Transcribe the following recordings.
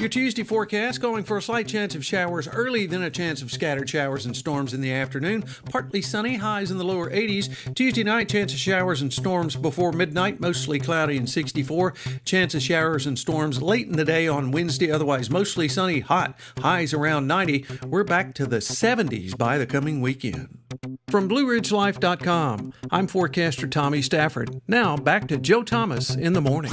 your Tuesday forecast, calling for a slight chance of showers early, then a chance of scattered showers and storms in the afternoon. Partly sunny, highs in the lower 80s. Tuesday night, chance of showers and storms before midnight, mostly cloudy and 64. Chance of showers and storms late in the day on Wednesday, otherwise mostly sunny, hot, highs around 90. We're back to the 70s by the coming weekend. From BlueRidgeLife.com, I'm forecaster Tommy Stafford. Now back to Joe Thomas in the morning.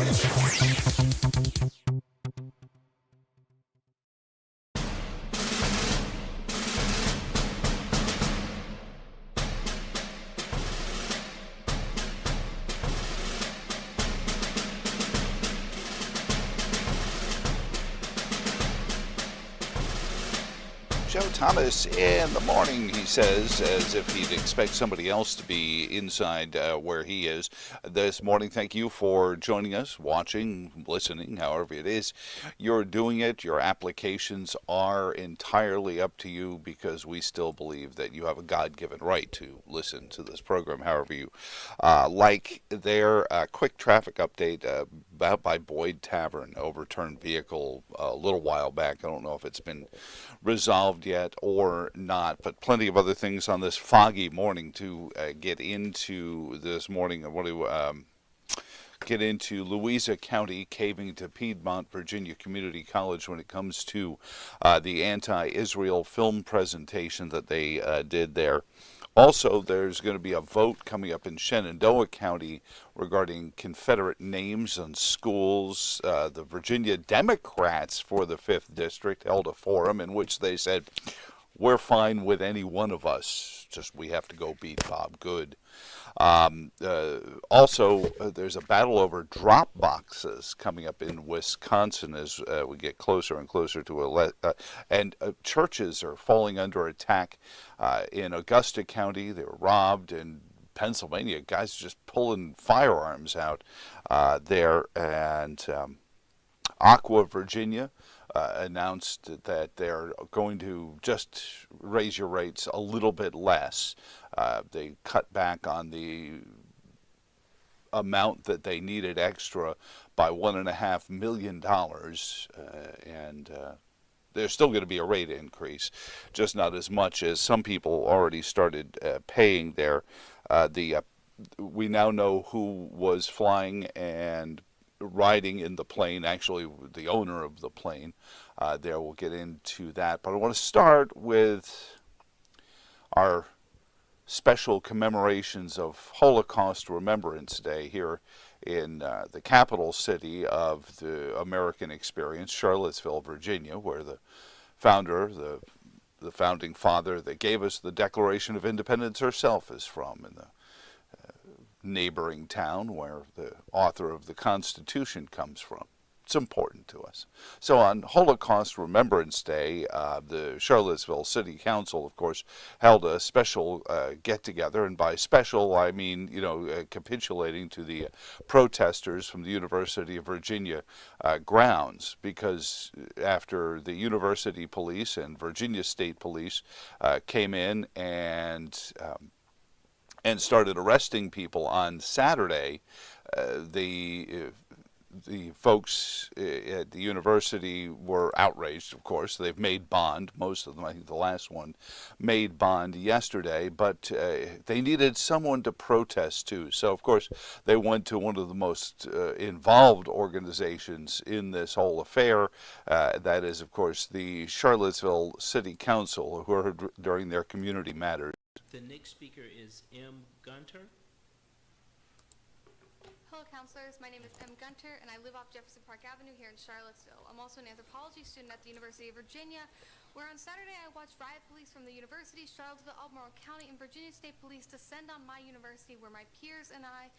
Joe Thomas in the morning, he says, as if he'd expect somebody else to be inside where he is this morning. Thank you for joining us, watching, listening, however it is you're doing it. Your applications are entirely up to you because we still believe that you have a God-given right to listen to this program however you like. Their quick traffic update about by Boyd Tavern, overturned vehicle a little while back. I don't know if it's been resolved yet or not, but plenty of other things on this foggy morning to get into this morning. I want to get into Louisa County caving to Piedmont, Virginia Community College when it comes to the anti-Israel film presentation that they did there. Also, there's going to be a vote coming up in Shenandoah County regarding Confederate names on schools. The Virginia Democrats for the 5th District held a forum in which they said, we're fine with any one of us, just we have to go beat Bob Good. Also, there's a battle over drop boxes coming up in Wisconsin as we get closer and closer to and churches are falling under attack in Augusta County. They were robbed. In Pennsylvania, guys just pulling firearms out there. And Aqua, Virginia, announced that they're going to just raise your rates a little bit less. They cut back on the amount that they needed extra by $1.5 million, and there's still going to be a rate increase, just not as much as some people already started paying there. We now know who was flying and riding in the plane, actually the owner of the plane. There, we'll get into that. But I want to start with our special commemorations of Holocaust Remembrance Day here in the capital city of the American experience, Charlottesville, Virginia, where the founder, the founding father that gave us the Declaration of Independence herself is from, in the neighboring town where the author of the Constitution comes from. It's important to us. So on Holocaust Remembrance Day, the Charlottesville City Council, of course, held a special get-together, and by special, I mean, capitulating to the protesters from the University of Virginia grounds, because after the University Police and Virginia State Police came in and started arresting people on Saturday, the folks at the university were outraged, of course. They've made bond, most of them. I think the last one made bond yesterday, but they needed someone to protest to. So, of course, they went to one of the most involved organizations in this whole affair. That is, of course, the Charlottesville City Council, who are during their community matters. The next speaker is M. Gunter. Hello, counselors. My name is M. Gunter, and I live off Jefferson Park Avenue here in Charlottesville. I'm also an anthropology student at the University of Virginia, where on Saturday I watched riot police from the university, Charlottesville, Albemarle County, and Virginia State Police descend on my university, where my peers and I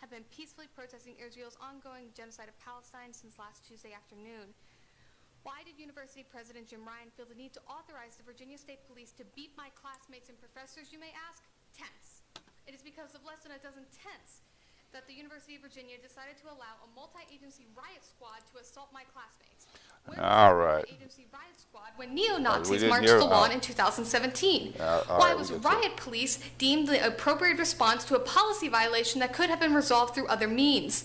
have been peacefully protesting Israel's ongoing genocide of Palestine since last Tuesday afternoon. Why did University President Jim Ryan feel the need to authorize the Virginia State Police to beat my classmates and professors, you may ask? Tents. It is because of less than a dozen tents that the University of Virginia decided to allow a multi-agency riot squad to assault my classmates. All right. Agency riot squad when neo-Nazis marched the lawn in 2017. Why was riot police deemed the appropriate response to a policy violation that could have been resolved through other means?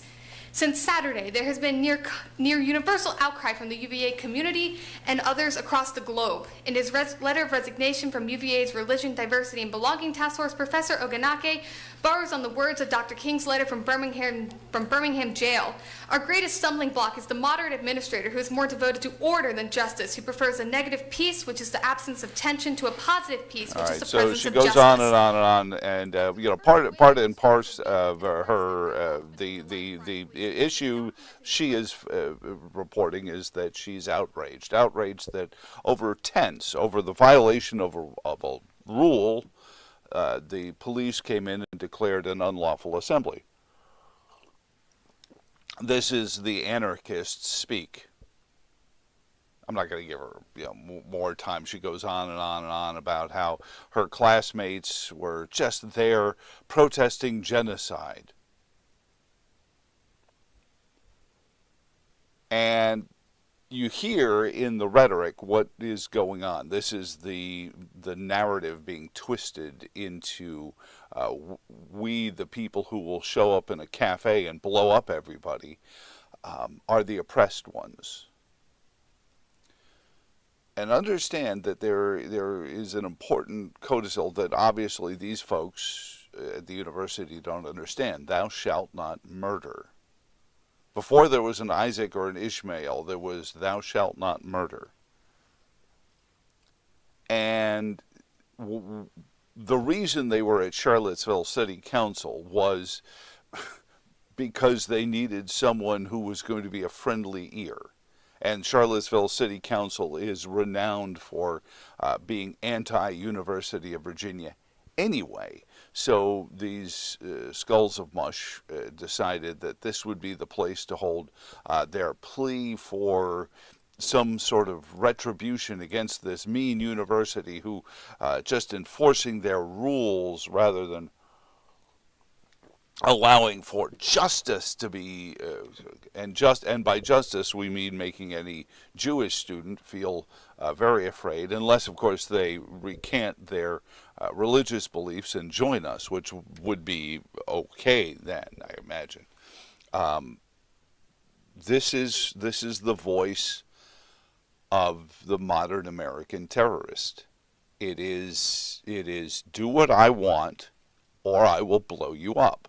Since Saturday, there has been near universal outcry from the UVA community and others across the globe. In his letter of resignation from UVA's Religion, Diversity, and Belonging Task Force, Professor Ogunake borrows on the words of Dr. King's letter from Birmingham jail. Our greatest stumbling block is the moderate administrator who is more devoted to order than justice, who prefers a negative peace, which is the absence of tension, to a positive peace, which is the presence of justice. So she goes on and on and on, and you know, part and parcel of her the issue she is reporting is that she's outraged that over the violation of a rule. The police came in and declared an unlawful assembly. This is the anarchists speak. I'm not going to give her more time. She goes on and on and on about how her classmates were just there protesting genocide. And you hear in the rhetoric what is going on. This is the narrative being twisted into we, the people who will show up in a cafe and blow up everybody, are the oppressed ones. And understand that there is an important codicil that obviously these folks at the university don't understand. Thou shalt not murder. Before there was an Isaac or an Ishmael, there was thou shalt not murder. And the reason they were at Charlottesville City Council was because they needed someone who was going to be a friendly ear. And Charlottesville City Council is renowned for being anti-University of Virginia anyway. So these skulls of mush decided that this would be the place to hold their plea for some sort of retribution against this mean university who just enforcing their rules rather than allowing for justice to be, and by justice we mean making any Jewish student feel very afraid, unless of course they recant their religious beliefs and join us, which would be okay then, I imagine. This is the voice of the modern American terrorist. It is do what I want or I will blow you up.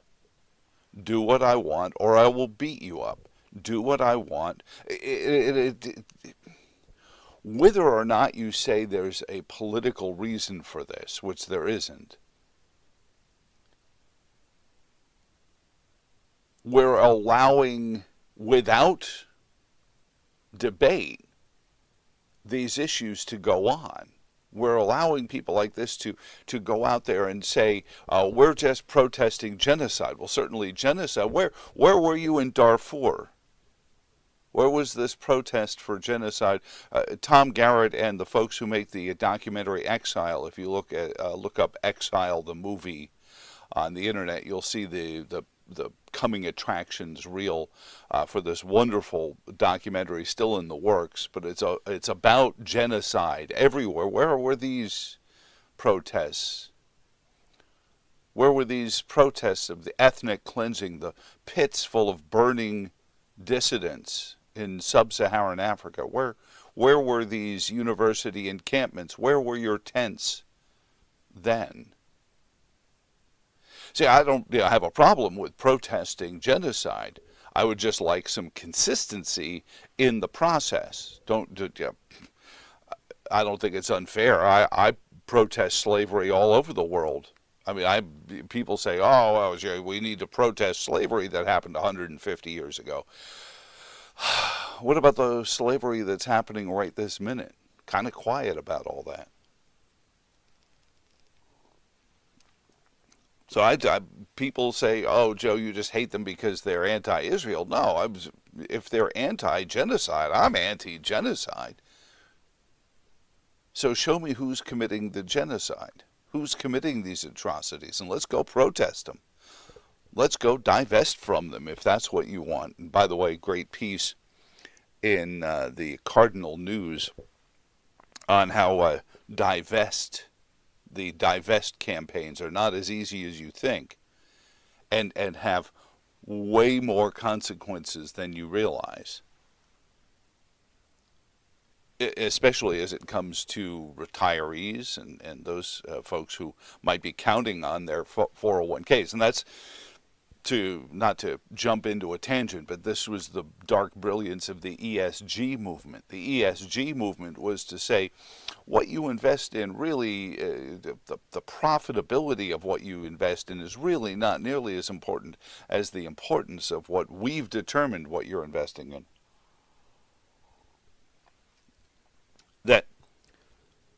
Do what I want or I will beat you up. Do what I want. Whether or not you say there's a political reason for this, which there isn't, we're allowing, without debate, these issues to go on. We're allowing people like this to go out there and say, we're just protesting genocide. Well, certainly genocide. Where were you in Darfur? Where was this protest for genocide? Tom Garrett and the folks who make the documentary Exile, if you look up Exile, the movie, on the internet, you'll see the coming attractions reel for this wonderful documentary, still in the works, but it's about genocide everywhere. Where were these protests? Where were these protests of the ethnic cleansing, the pits full of burning dissidents in sub-Saharan Africa? Where were these university encampments? Where were your tents then? See, I don't have a problem with protesting genocide. I would just like some consistency in the process. I don't think it's unfair. I protest slavery all over the world. I mean, people say, oh, well, we need to protest slavery that happened 150 years ago. What about the slavery that's happening right this minute? Kind of quiet about all that. So people say, oh, Joe, you just hate them because they're anti-Israel. No, if they're anti-genocide, I'm anti-genocide. So show me who's committing the genocide, who's committing these atrocities, and let's go protest them. Let's go divest from them if that's what you want. And by the way, great piece in the Cardinal News on how the divest campaigns are not as easy as you think, and have way more consequences than you realize, especially as it comes to retirees and those folks who might be counting on their 401ks. And that's not to jump into a tangent, but this was the dark brilliance of the ESG movement. The ESG movement was to say what you invest in really, the profitability of what you invest in is really not nearly as important as the importance of what we've determined what you're investing in. That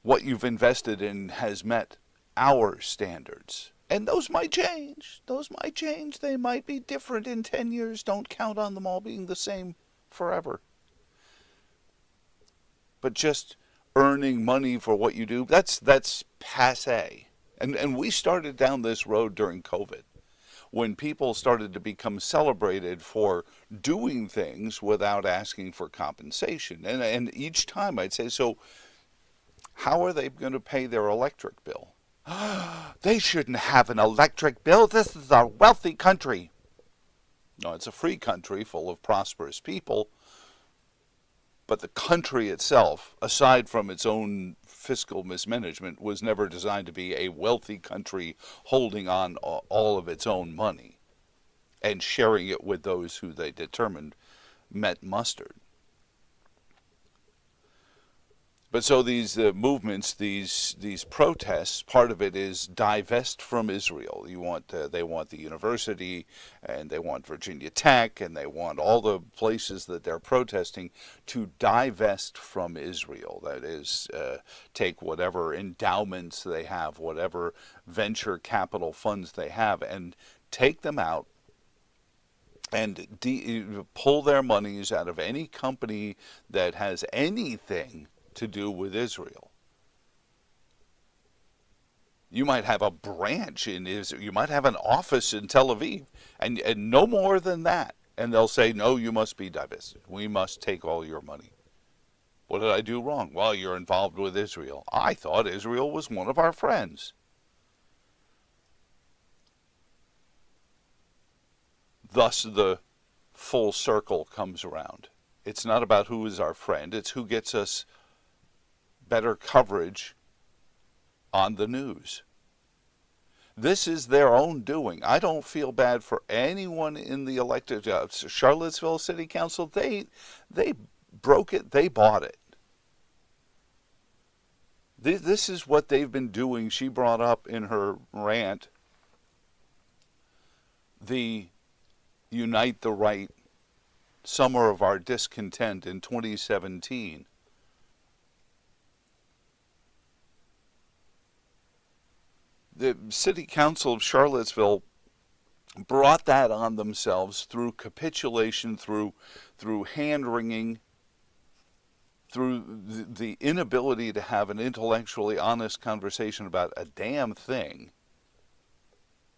what you've invested in has met our standards. And those might change. Those might change. They might be different in 10 years. Don't count on them all being the same forever. But just earning money for what you do, that's passé. And we started down this road during COVID, when people started to become celebrated for doing things without asking for compensation. And each time I'd say, so how are they going to pay their electric bill? They shouldn't have an electric bill. This is a wealthy country. No, it's a free country full of prosperous people. But the country itself, aside from its own fiscal mismanagement, was never designed to be a wealthy country holding on all of its own money and sharing it with those who they determined met mustard. But so these movements, these protests, part of it is divest from Israel. They want the university, and they want Virginia Tech, and they want all the places that they're protesting to divest from Israel. That is, take whatever endowments they have, whatever venture capital funds they have, and take them out and pull their monies out of any company that has anything to do with Israel. You might have a branch in Israel. You might have an office in Tel Aviv, and no more than that. And they'll say, no, you must be divested. We must take all your money. What did I do wrong? Well, you're involved with Israel. I thought Israel was one of our friends. Thus, the full circle comes around. It's not about who is our friend. It's who gets us better coverage on the news. This is their own doing. I don't feel bad for anyone in the elected Charlottesville City Council. They broke it. They bought it. This is what they've been doing. She brought up in her rant the Unite the Right Summer of Our Discontent in 2017. The City Council of Charlottesville brought that on themselves through capitulation, through hand-wringing, through the inability to have an intellectually honest conversation about a damn thing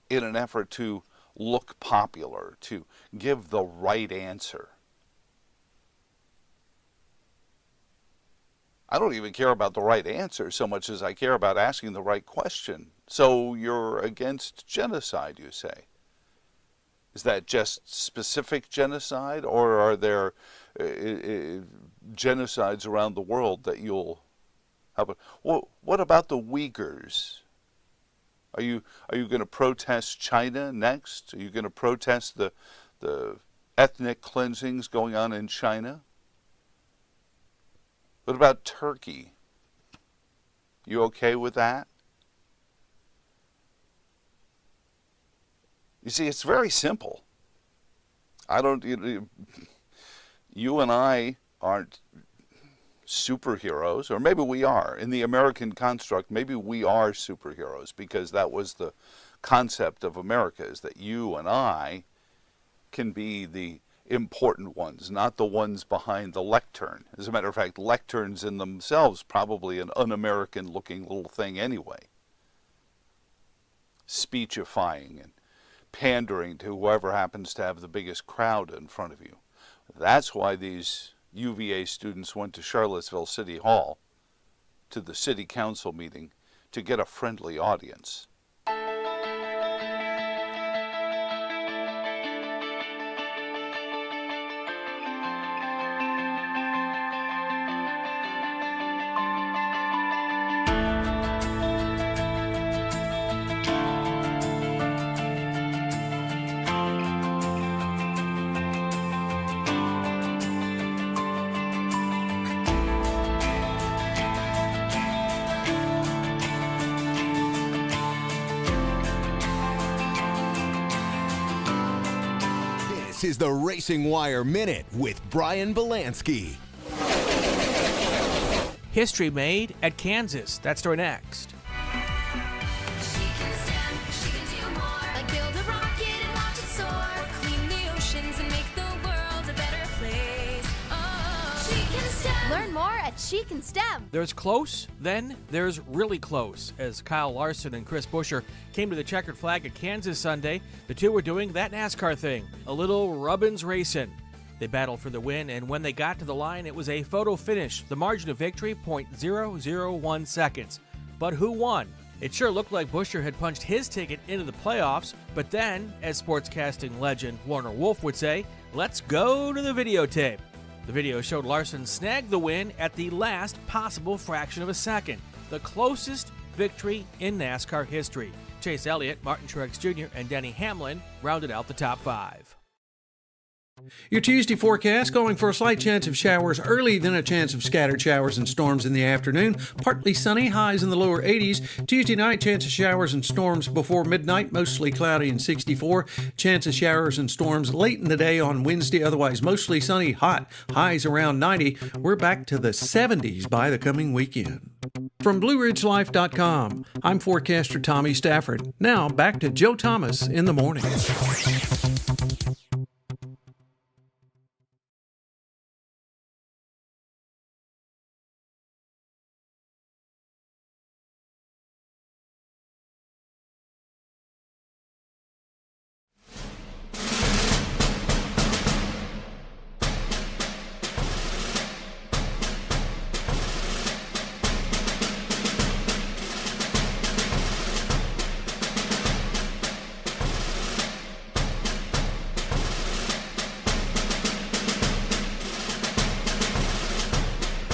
in an effort to look popular, to give the right answer. I don't even care about the right answer so much as I care about asking the right question. So you're against genocide, you say. Is that just specific genocide, or are there genocides around the world that you'll help? Well, what about the Uyghurs? Are you going to protest China next? Are you going to protest the ethnic cleansings going on in China? What about Turkey? You okay with that? You see, it's very simple. You and I aren't superheroes, or maybe we are. In the American construct, maybe we are superheroes, because that was the concept of America, is that you and I can be the important ones, not the ones behind the lectern. As a matter of fact, lecterns in themselves probably an un-American looking little thing anyway. Speechifying and pandering to whoever happens to have the biggest crowd in front of you. That's why these UVA students went to Charlottesville City Hall, to the city council meeting, to get a friendly audience. This is the Racing Wire Minute with Brian Belansky. History made at Kansas. That story next. She can stand, she can do more. Like build a rocket and watch it soar. Clean the oceans and make the world a better place. Oh, she can STEM. Learn more at She Can STEM. There's close, then there's really close. As Kyle Larson and Chris Buescher came to the checkered flag at Kansas Sunday, the two were doing that NASCAR thing, a little rubbins racing. They battled for the win, and when they got to the line, it was a photo finish. The margin of victory, 0.001 seconds. But who won? It sure looked like Buescher had punched his ticket into the playoffs, but then, as sportscasting legend Warner Wolf would say, let's go to the videotape. The video showed Larson snag the win at the last possible fraction of a second, the closest victory in NASCAR history. Chase Elliott, Martin Truex Jr., and Denny Hamlin rounded out the top five. Your Tuesday forecast calling for a slight chance of showers early, then a chance of scattered showers and storms in the afternoon. Partly sunny, highs in the lower 80s. Tuesday night, chance of showers and storms before midnight, mostly cloudy and 64. Chance of showers and storms late in the day on Wednesday, otherwise mostly sunny, hot. Highs around 90. We're back to the 70s by the coming weekend. From BlueRidgeLife.com, I'm forecaster Tommy Stafford. Now back to Joe Thomas in the morning.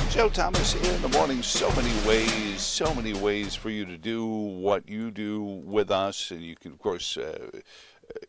Joe Thomas in the morning. So many ways for you to do what you do with us. And you can, of course,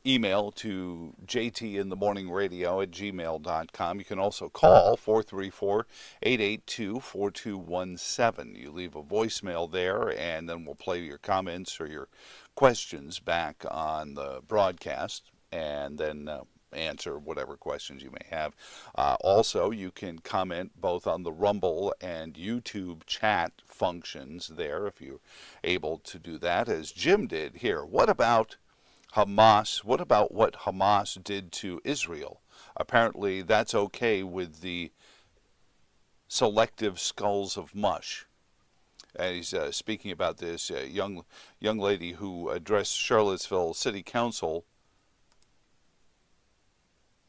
email to jtinthemorningradio@gmail.com. You can also call 434-882-4217. You leave a voicemail there, and then we'll play your comments or your questions back on the broadcast, and then answer whatever questions you may have. Also, you can comment both on the Rumble and YouTube chat functions there if you're able to do that, as Jim did here. What about Hamas? What about what Hamas did to Israel? Apparently that's okay with the selective skulls of mush. And he's speaking about this young lady who addressed Charlottesville City Council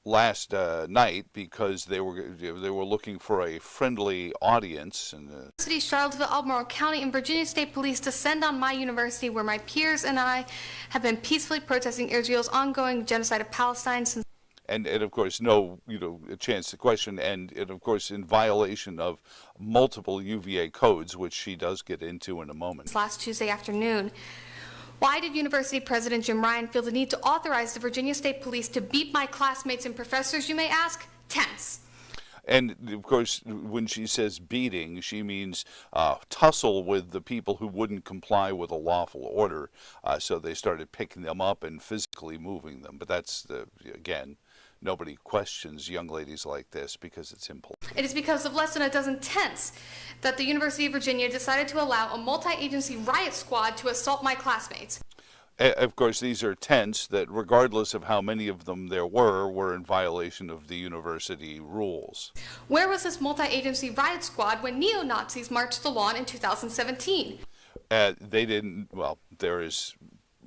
last night because they were looking for a friendly audience. And City, Charlottesville, Albemarle County, and Virginia State Police descend on my university where my peers and I have been peacefully protesting Israel's ongoing genocide of Palestine since. And of course, no, a chance to question, and of course, in violation of multiple UVA codes, which she does get into in a moment. Last Tuesday afternoon. Why did University President Jim Ryan feel the need to authorize the Virginia State Police to beat my classmates and professors, you may ask? Tense. And, of course, when she says beating, she means tussle with the people who wouldn't comply with a lawful order. So they started picking them up and physically moving them. But that's, again, nobody questions young ladies like this because it's impolite. It is because of less than a dozen tents that the University of Virginia decided to allow a multi-agency riot squad to assault my classmates. Of course, these are tents that, regardless of how many of them there were in violation of the university rules. Where was this multi-agency riot squad when neo-Nazis marched the lawn in 2017? They didn't, well, there is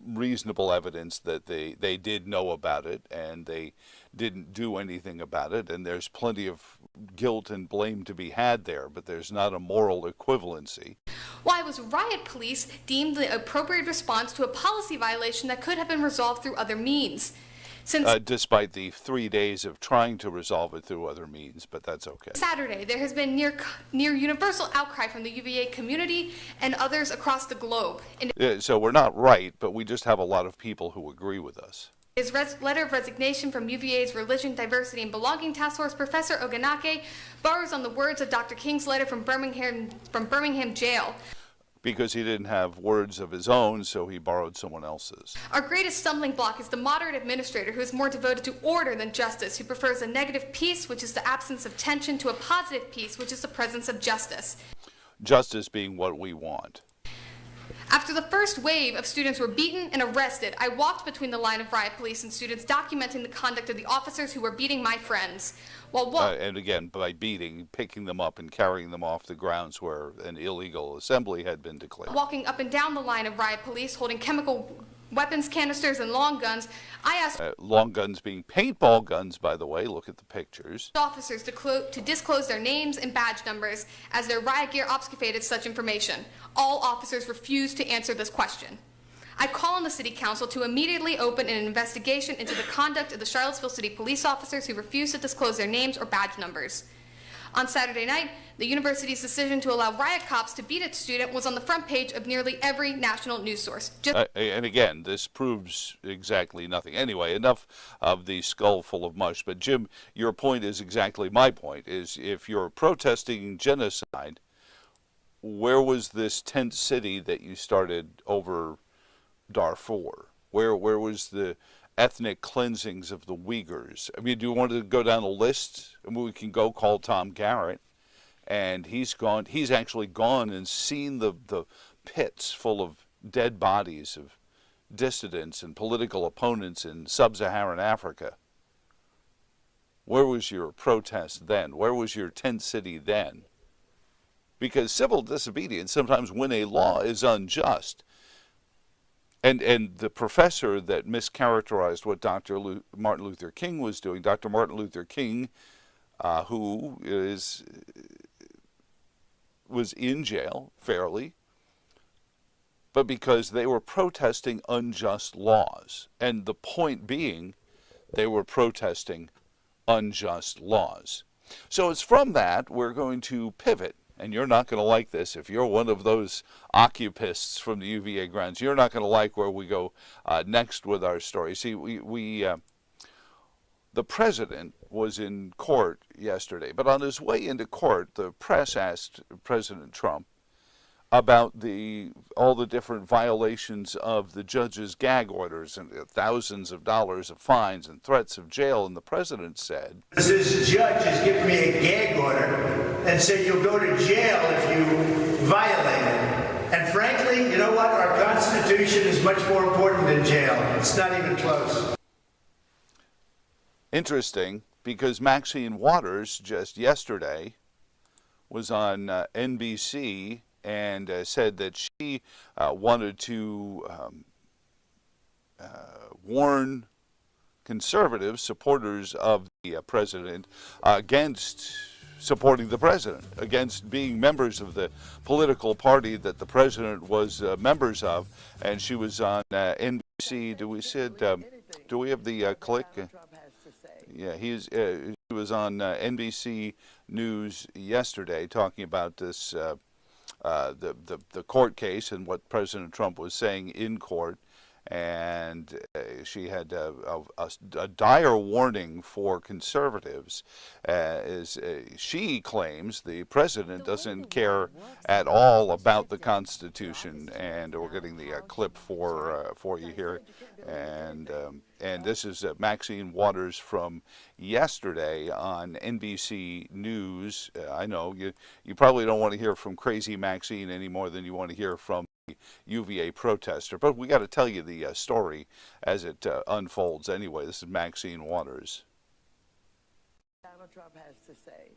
reasonable evidence that they did know about it, and they didn't do anything about it, and there's plenty of guilt and blame to be had there, but there's not a moral equivalency. Why was riot police deemed the appropriate response to a policy violation that could have been resolved through other means? Despite the 3 days of trying to resolve it through other means, but that's okay. Saturday, there has been near universal outcry from the UVA community and others across the globe. So we're not right, but we just have a lot of people who agree with us. His letter of resignation from UVA's Religion, Diversity, and Belonging Task Force, Professor Ogunake, borrows on the words of Dr. King's letter from Birmingham jail. because he didn't have words of his own, so he borrowed someone else's. Our greatest stumbling block is the moderate administrator who is more devoted to order than justice, who prefers a negative peace, which is the absence of tension, to a positive peace, which is the presence of justice. Justice being what we want. After the first wave of students were beaten and arrested, I walked between the line of riot police and students, documenting the conduct of the officers who were beating my friends. And again, by beating, picking them up and carrying them off the grounds where an illegal assembly had been declared. Walking up and down the line of riot police, holding chemical weapons canisters and long guns, I asked long guns being paintball guns, by the way. Look at the pictures. officers to disclose their names and badge numbers, as their riot gear obfuscated such information. All officers refused to answer this question. I call on the City Council to immediately open an investigation into the conduct of the Charlottesville City police officers who refused to disclose their names or badge numbers. On Saturday night, the university's decision to allow riot cops to beat its student was on the front page of nearly every national news source. And again, this proves exactly nothing. Anyway, enough of the skull full of mush. But Jim, your point is exactly my point, is if you're protesting genocide, where was this tent city that you started over Darfur? Where was the ethnic cleansings of the Uyghurs? I mean, do you want to go down a list? I mean, we can go call Tom Garrett, and he's actually gone and seen the pits full of dead bodies of dissidents and political opponents in sub-Saharan Africa. Where was your protest then? Where was your tent city then? Because civil disobedience, sometimes when a law is unjust, and the professor that mischaracterized what Dr. Martin Luther King was doing, Dr. Martin Luther King, who was in jail fairly, but because they were protesting unjust laws. And the point being, they were protesting unjust laws. So it's from that we're going to pivot. And you're not going to like this. If you're one of those occupists from the UVA grounds, you're not going to like where we go next with our story. See, the president was in court yesterday, but on his way into court, the press asked President Trump about all the different violations of the judge's gag orders and thousands of dollars of fines and threats of jail. And the president said, "This judge has given me a gag order and said you'll go to jail if you violate it. And frankly, you know what? Our Constitution is much more important than jail. It's not even close." Interesting, because Maxine Waters just yesterday was on NBC and said that she wanted to warn conservative supporters of the president against supporting the president, against being members of the political party that the president was members of. And she was on NBC. Do we have the click? Yeah, he was on NBC News yesterday talking about this the court case and what President Trump was saying in court. And she had a dire warning for conservatives. She claims the president doesn't care at all about the Constitution, and we're getting the clip for you here. And this is Maxine Waters from yesterday on NBC News. I know you probably don't want to hear from crazy Maxine any more than you want to hear from UVA protester, but we got to tell you the story as it unfolds anyway. This is Maxine Waters. Donald Trump has to say.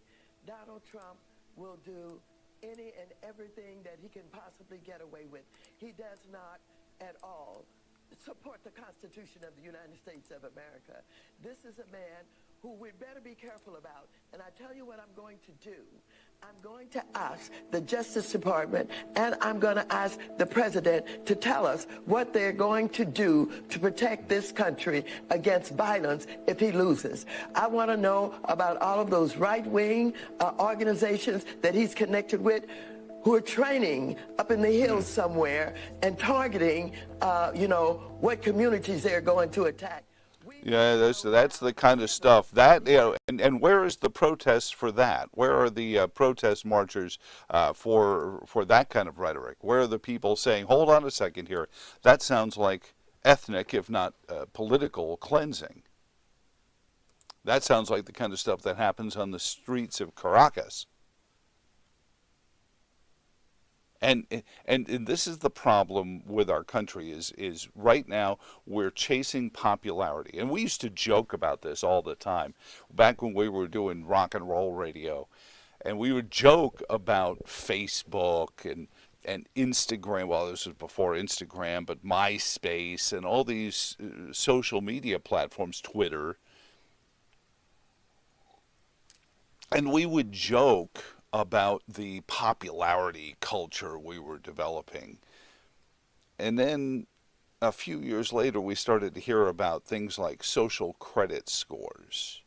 Donald Trump will do any and everything that he can possibly get away with. He does not at all support the Constitution of the United States of America. This is a man who we better be careful about. And I tell you what I'm going to do. I'm going to ask the Justice Department and I'm going to ask the President to tell us what they're going to do to protect this country against violence if he loses. I want to know about all of those right-wing organizations that he's connected with who are training up in the hills somewhere and targeting, what communities they're going to attack. Yeah, that's the kind of stuff that, and where is the protest for that? Where are the protest marchers for that kind of rhetoric? Where are the people saying, hold on a second here, that sounds like ethnic, if not political cleansing? That sounds like the kind of stuff that happens on the streets of Caracas. And this is the problem with our country is right now we're chasing popularity. And we used to joke about this all the time back when we were doing rock and roll radio. And we would joke about Facebook and Instagram. Well, this was before Instagram, but MySpace and all these social media platforms, Twitter. And we would joke about the popularity culture we were developing. And then a few years later, we started to hear about things like social credit scores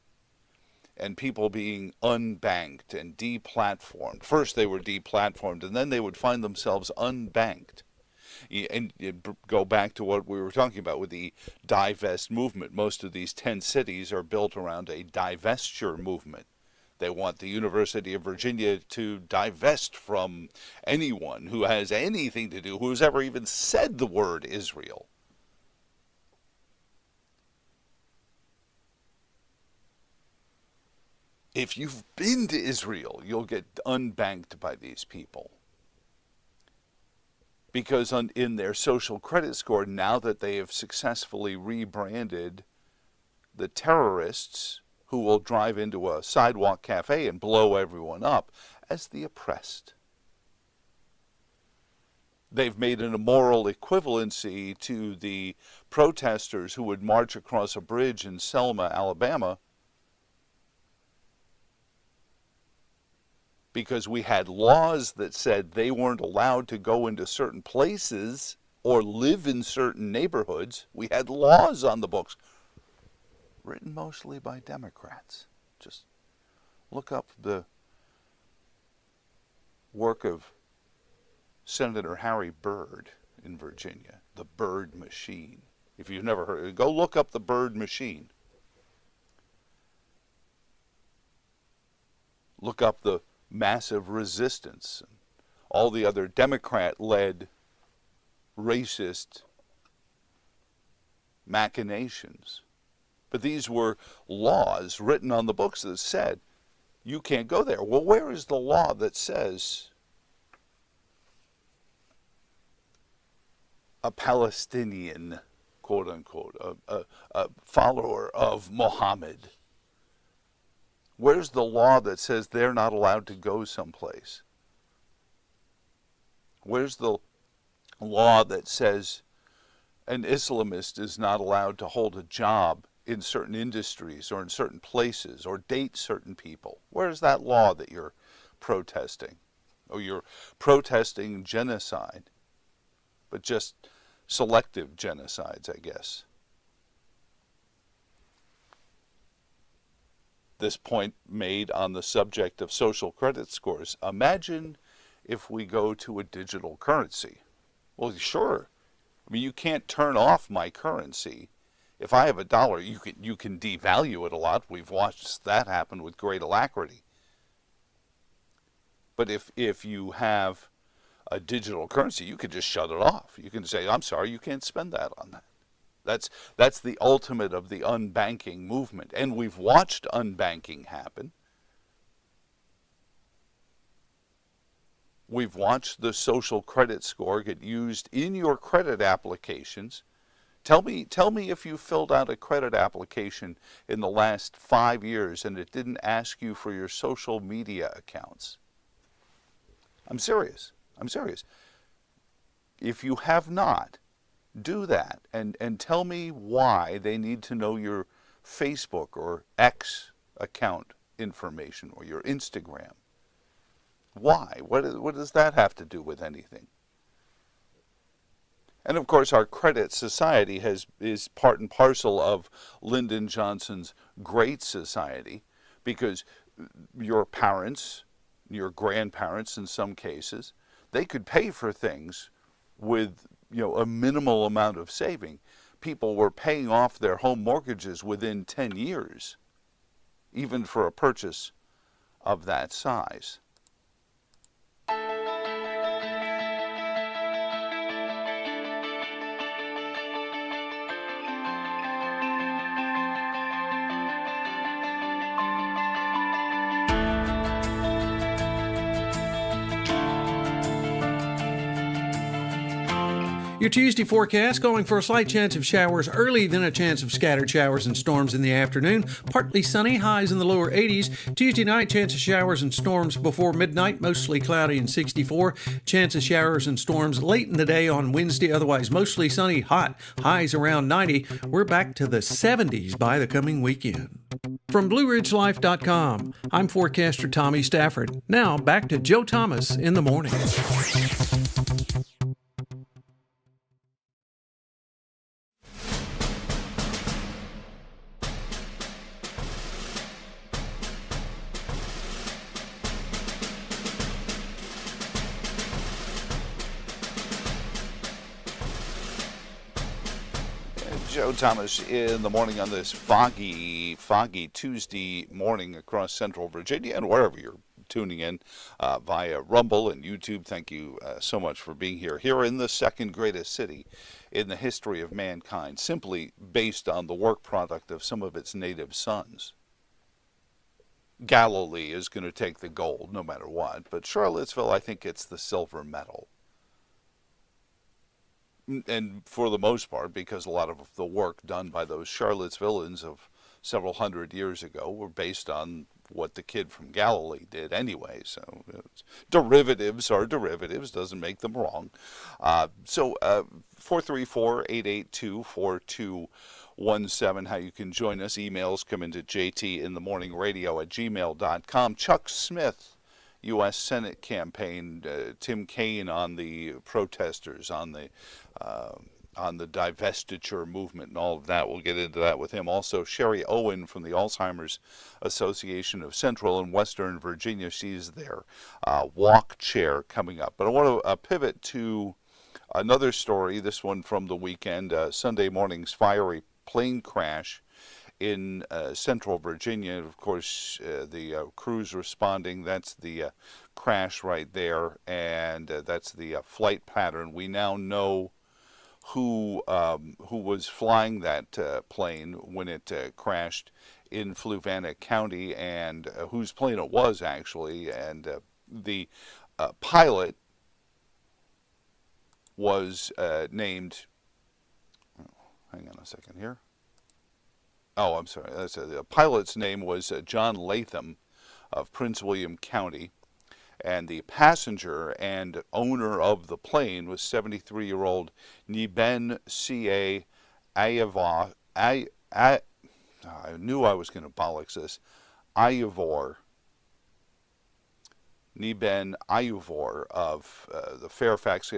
and people being unbanked and deplatformed. First they were deplatformed, and then they would find themselves unbanked. And go back to what we were talking about with the divest movement. Most of these 10 cities are built around a divestiture movement. They want the University of Virginia to divest from anyone who has anything to do, who's ever even said the word Israel. If you've been to Israel, you'll get unbanked by these people. Because in their social credit score, now that they have successfully rebranded the terrorists who will drive into a sidewalk cafe and blow everyone up as the oppressed. They've made an immoral equivalency to the protesters who would march across a bridge in Selma, Alabama, because we had laws that said they weren't allowed to go into certain places or live in certain neighborhoods. We had laws on the books written mostly by Democrats. Just look up the work of Senator Harry Byrd in Virginia, the Byrd Machine. If you've never heard it, go look up the Byrd Machine. Look up the massive resistance, and all the other Democrat-led racist machinations. But these were laws written on the books that said, you can't go there. Well, where is the law that says a Palestinian, quote unquote, a follower of Muhammad? Where's the law that says they're not allowed to go someplace? Where's the law that says an Islamist is not allowed to hold a job in certain industries or in certain places or date certain people? Where's that law that you're protesting? Or you're protesting genocide, but just selective genocides, I guess. This point made on the subject of social credit scores. Imagine if we go to a digital currency. Well, sure. I mean, you can't turn off my currency. If I have $1, you can devalue it a lot. We've watched that happen with great alacrity. But if you have a digital currency, you can just shut it off. You can say, I'm sorry, you can't spend that on that. That's the ultimate of the unbanking movement. And we've watched unbanking happen. We've watched the social credit score get used in your credit applications. Tell me if you filled out a credit application in the last 5 years and it didn't ask you for your social media accounts. I'm serious. If you have not, do that and tell me why they need to know your Facebook or X account information or your Instagram. Why? What does that have to do with anything? And of course, our credit society is part and parcel of Lyndon Johnson's Great Society, because your parents, your grandparents in some cases, they could pay for things with a minimal amount of saving. people were paying off their home mortgages within 10 years, even for a purchase of that size. Your Tuesday forecast calling for a slight chance of showers early, then a chance of scattered showers and storms in the afternoon. Partly sunny, highs in the lower 80s. Tuesday night, chance of showers and storms before midnight, mostly cloudy and 64. Chance of showers and storms late in the day on Wednesday, otherwise mostly sunny, hot, highs around 90. We're back to the 70s by the coming weekend. From BlueRidgeLife.com, I'm forecaster Tommy Stafford. Now back to Joe Thomas in the morning. Joe Thomas in the morning on this foggy Tuesday morning across central Virginia and wherever you're tuning in via Rumble and YouTube. Thank you so much for being here in the second greatest city in the history of mankind, simply based on the work product of some of its native sons. Galilee is going to take the gold no matter what, but Charlottesville, I think, gets the silver medal. And for the most part, because a lot of the work done by those Charlottesvillians of several hundred years ago were based on what the kid from Galilee did anyway. So derivatives are derivatives, doesn't make them wrong. 434-882-4217, how you can join us. Emails come into jtinthemorningradio@gmail.com. Chuck Smith, U.S. Senate campaign, Tim Kaine on the protesters, on the divestiture movement and all of that. We'll get into that with him. Also, Sherry Owen from the Alzheimer's Association of Central and Western Virginia. She's their walk chair coming up. But I want to pivot to another story, this one from the weekend, Sunday morning's fiery plane crash in central Virginia. Of course, the crews responding, that's the crash right there, and that's the flight pattern. We now know who was flying that plane when it crashed in Fluvanna County, and whose plane it was actually, and the pilot was named, hang on a second here. Oh, I'm sorry. The pilot's name was John Latham of Prince William County, and the passenger and owner of the plane was 73-year-old Neben C.A. Ayavor. I knew I was going to bollocks this. Ayavor. Neben Ayavor of the Fairfax,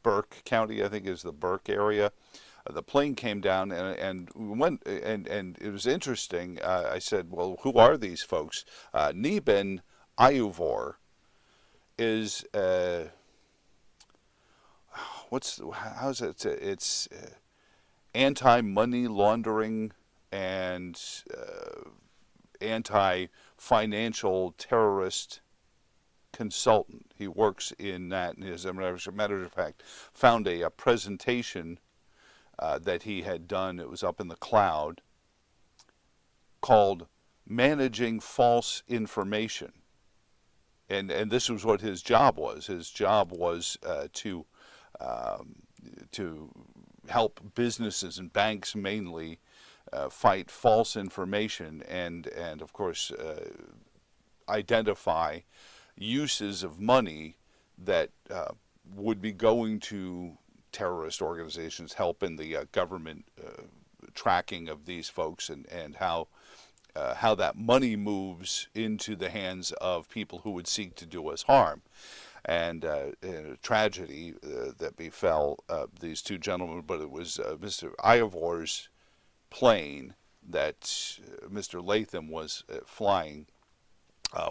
Burke County, I think is the Burke area. The plane came down and went, and it was interesting. I said, well, who are these folks? Neben Ayavor is, it's anti-money laundering and anti-financial terrorist consultant. He works in that, and as a matter of fact, found a presentation that he had done, it was up in the cloud, called Managing False Information. And this was what his job was. His job was to help businesses and banks mainly fight false information and of course identify uses of money that would be going to terrorist organizations, help in the government tracking of these folks, and how that money moves into the hands of people who would seek to do us harm. And a tragedy that befell these two gentlemen, but it was Mr. Ayavor's plane that Mr. Latham was flying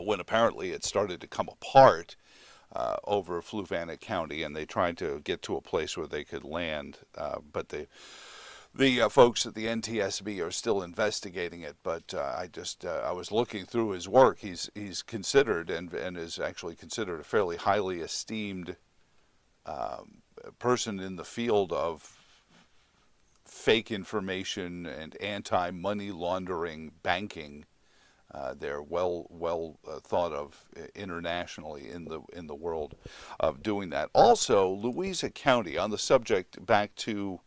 when apparently it started to come apart over Fluvanna County, and they tried to get to a place where they could land, but The folks at the NTSB are still investigating it, but I was looking through his work. He's considered and is actually considered a fairly highly esteemed person in the field of fake information and anti-money laundering banking. They're well thought of internationally in the world of doing that. Also, Louisa County, on the subject, back to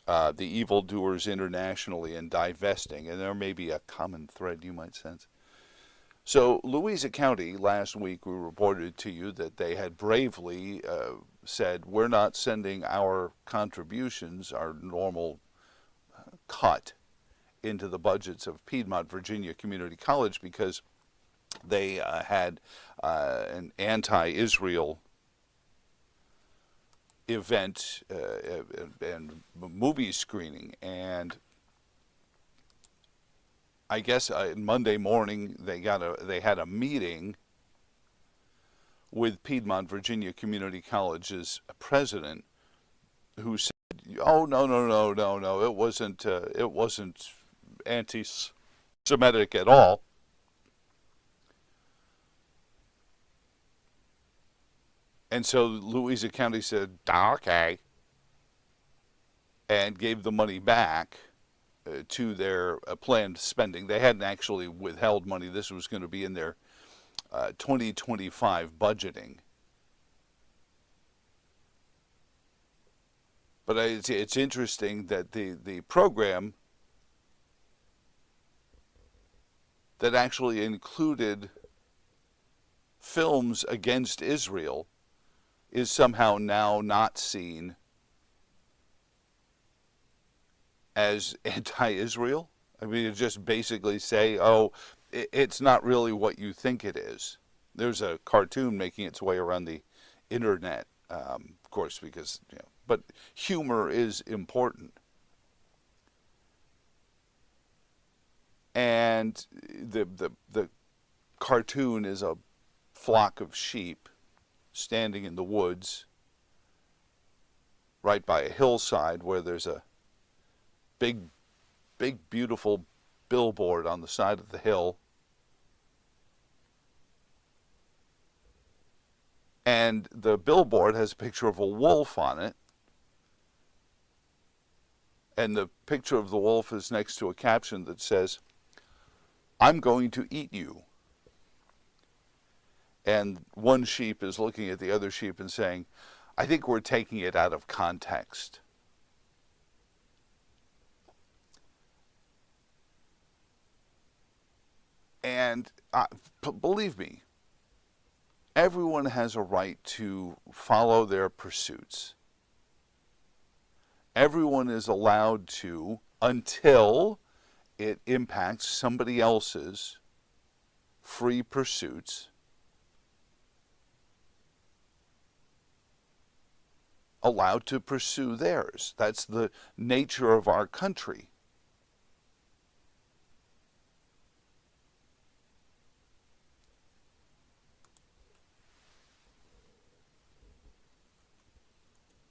the evildoers internationally and divesting, and there may be a common thread you might sense. So Louisa County, last week we reported to you that they had bravely said, we're not sending our contributions, our normal cut, into the budgets of Piedmont Virginia Community College because they had an anti-Israel event and movie screening, and I guess Monday morning they had a meeting with Piedmont Virginia Community College's president, who said, "Oh no, it wasn't anti-Semitic at all." And so Louisa County said, okay, and gave the money back to their planned spending. They hadn't actually withheld money. This was going to be in their 2025 budgeting. But it's interesting that the program that actually included films against Israel is somehow now not seen as anti-Israel. I mean, it just basically say, oh, it's not really what you think it is. There's a cartoon making its way around the internet, of course, because, but humor is important. And the cartoon is a flock of sheep standing in the woods right by a hillside where there's a big, beautiful billboard on the side of the hill. And the billboard has a picture of a wolf on it. And the picture of the wolf is next to a caption that says, "I'm going to eat you." And one sheep is looking at the other sheep and saying, "I think we're taking it out of context." And believe me, everyone has a right to follow their pursuits. Everyone is allowed to, until it impacts somebody else's free pursuits, allowed to pursue theirs. That's the nature of our country.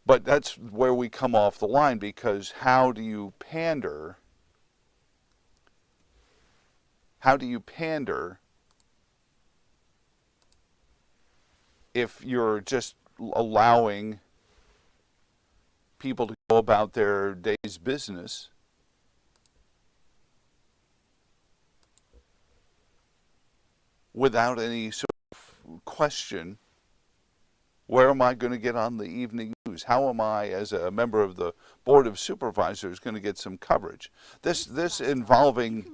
But that's where we come off the line, because how do you pander? How do you pander if you're just allowing people to go about their day's business without any sort of question? Where am I going to get on the evening news? How am I, as a member of the Board of Supervisors, going to get some coverage? This involving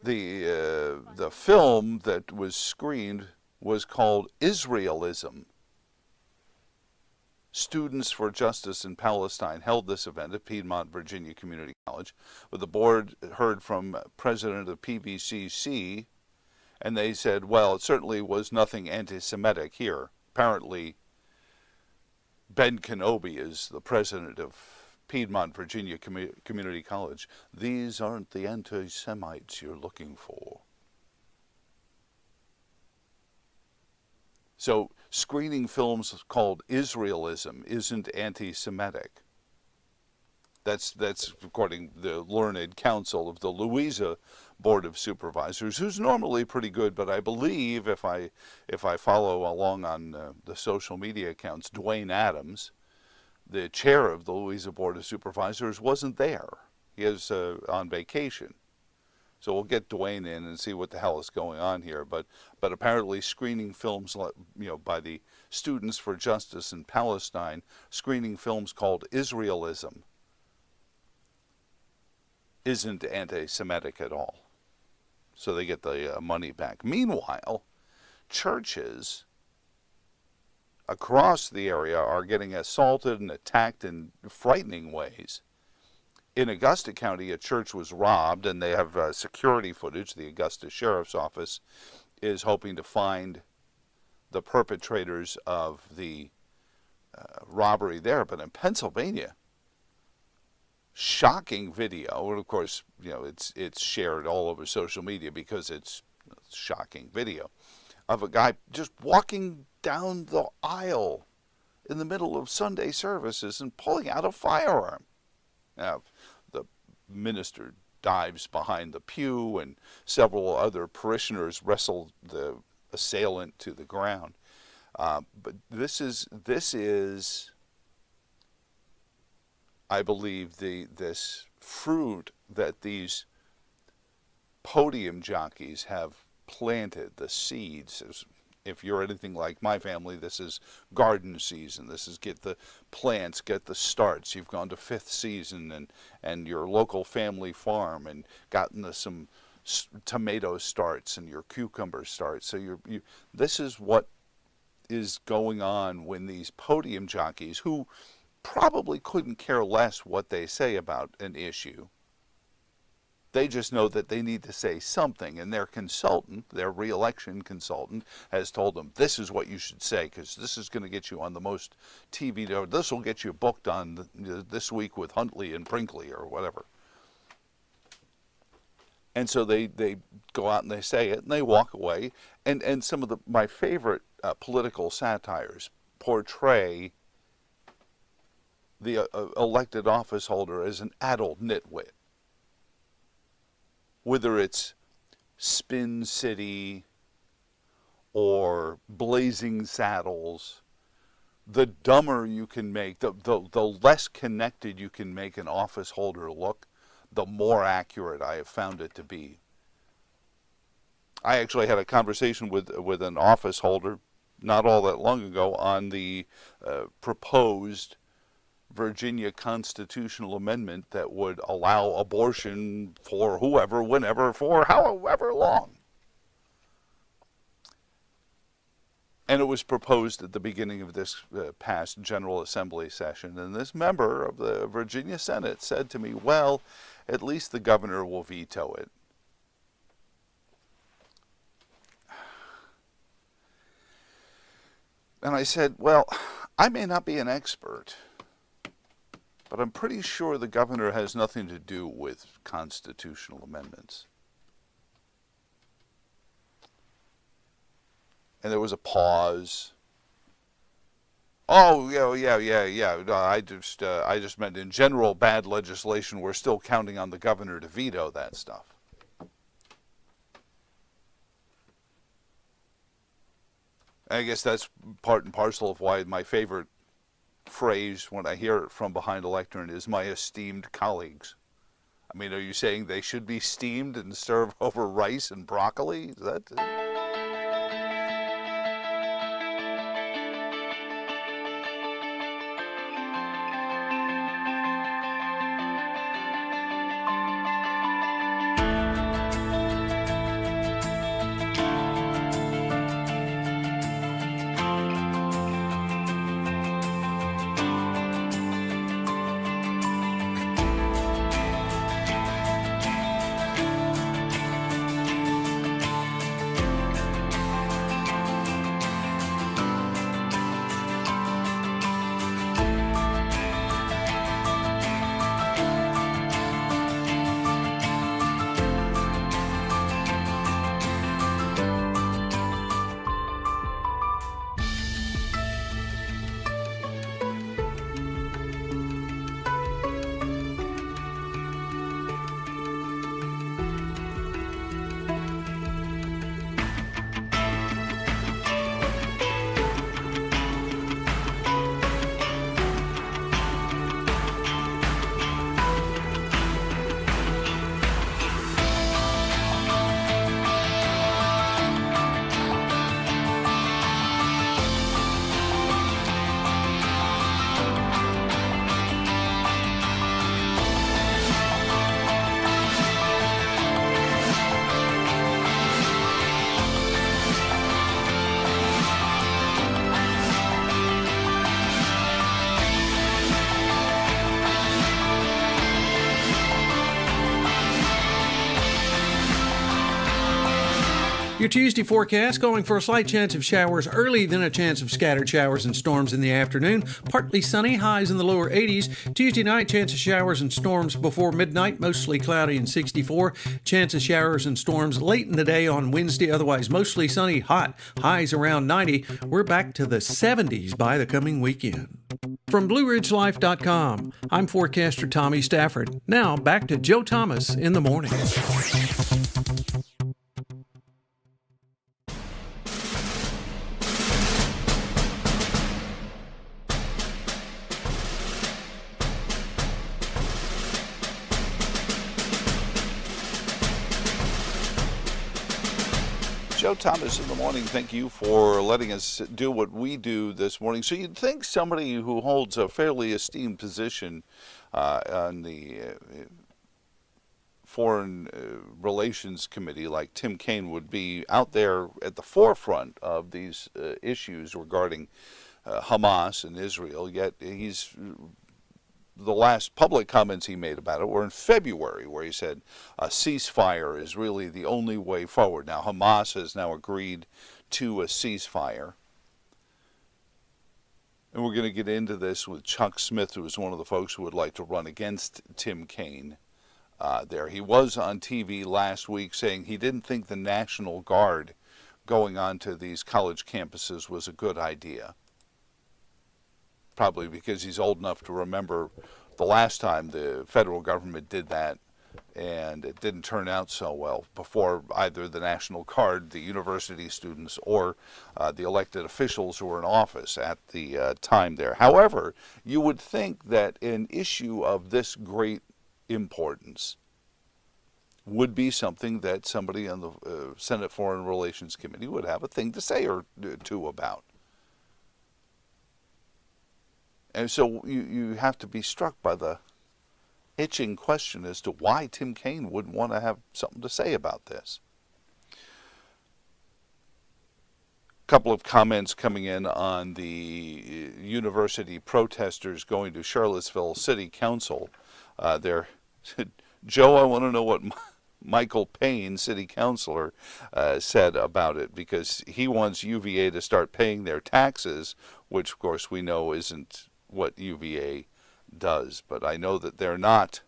the film that was screened was called Israelism. Students for Justice in Palestine held this event at Piedmont Virginia Community College, where the board heard from President of PVCC, and they said, well, it certainly was nothing anti-Semitic here. Apparently, Ben Kenobi is the president of Piedmont Virginia Community College. These aren't the anti-Semites you're looking for. So screening films called Israelism isn't anti-Semitic. That's according to the learned counsel of the Louisa Board of Supervisors, who's normally pretty good, but I believe if I follow along on the social media accounts, Dwayne Adams, the chair of the Louisa Board of Supervisors, wasn't there. He is on vacation. So we'll get Dwayne in and see what the hell is going on here. But apparently screening films, by the Students for Justice in Palestine, screening films called Israelism isn't anti-Semitic at all. So they get the money back. Meanwhile, churches across the area are getting assaulted and attacked in frightening ways. In Augusta County, a church was robbed, and they have security footage. The Augusta Sheriff's Office is hoping to find the perpetrators of the robbery there. But in Pennsylvania, shocking video, and of course, it's shared all over social media because it's shocking video of a guy just walking down the aisle in the middle of Sunday services and pulling out a firearm. Now, the minister dives behind the pew, and several other parishioners wrestle the assailant to the ground. But this is, I believe, this fruit that these podium jockeys have planted, the seeds. If you're anything like my family, this is garden season. This is get the plants, get the starts. You've gone to fifth season and your local family farm and gotten some tomato starts and your cucumber starts. So this is what is going on when these podium jockeys, who probably couldn't care less what they say about an issue, they just know that they need to say something, and their consultant, their re-election consultant, has told them, this is what you should say, because this is going to get you on the most TV, this will get you booked on This Week with Huntley and Brinkley or whatever. And so they go out and they say it, and they walk away, and some of my favorite political satires portray the elected office holder as an adult nitwit. Whether it's Spin City or Blazing Saddles, the dumber you can make, the less connected you can make an office holder look, the more accurate I have found it to be. I actually had a conversation with an office holder not all that long ago on the proposed Virginia constitutional amendment that would allow abortion for whoever, whenever, for however long. And it was proposed at the beginning of this past General Assembly session. And this member of the Virginia Senate said to me, well, at least the governor will veto it. And I said, well, I may not be an expert, but I'm pretty sure the governor has nothing to do with constitutional amendments. And there was a pause. Oh, yeah. No, I just meant in general bad legislation, we're still counting on the governor to veto that stuff. I guess that's part and parcel of why my favorite phrase when I hear it from behind a lectern is my esteemed colleagues. I mean, are you saying they should be steamed and served over rice and broccoli? Is that... Your Tuesday forecast calling for a slight chance of showers early, then a chance of scattered showers and storms in the afternoon. Partly sunny, highs in the lower 80s. Tuesday night, chance of showers and storms before midnight, mostly cloudy and 64. Chance of showers and storms late in the day on Wednesday, otherwise mostly sunny, hot, highs around 90. We're back to the 70s by the coming weekend. From BlueRidgeLife.com, I'm forecaster Tommy Stafford. Now back to Joe Thomas in the morning. Joe Thomas in the morning, thank you for letting us do what we do this morning. So you'd think somebody who holds a fairly esteemed position on the Foreign Relations Committee like Tim Kaine would be out there at the forefront of these issues regarding Hamas and Israel, yet the last public comments he made about it were in February, where he said a ceasefire is really the only way forward. Now, Hamas has now agreed to a ceasefire. And we're going to get into this with Chuck Smith, who is one of the folks who would like to run against Tim Kaine there. He was on TV last week saying he didn't think the National Guard going onto these college campuses was a good idea. Probably because he's old enough to remember the last time the federal government did that, and it didn't turn out so well before either the National Guard, the university students, or the elected officials who were in office at the time there. However, you would think that an issue of this great importance would be something that somebody on the Senate Foreign Relations Committee would have a thing to say or two about. And so you have to be struck by the itching question as to why Tim Kaine wouldn't want to have something to say about this. A couple of comments coming in on the university protesters going to Charlottesville City Council. There, Joe, I want to know what Michael Payne, city councilor, said about it, because he wants UVA to start paying their taxes, which of course we know isn't what UVA does, but I know that they're not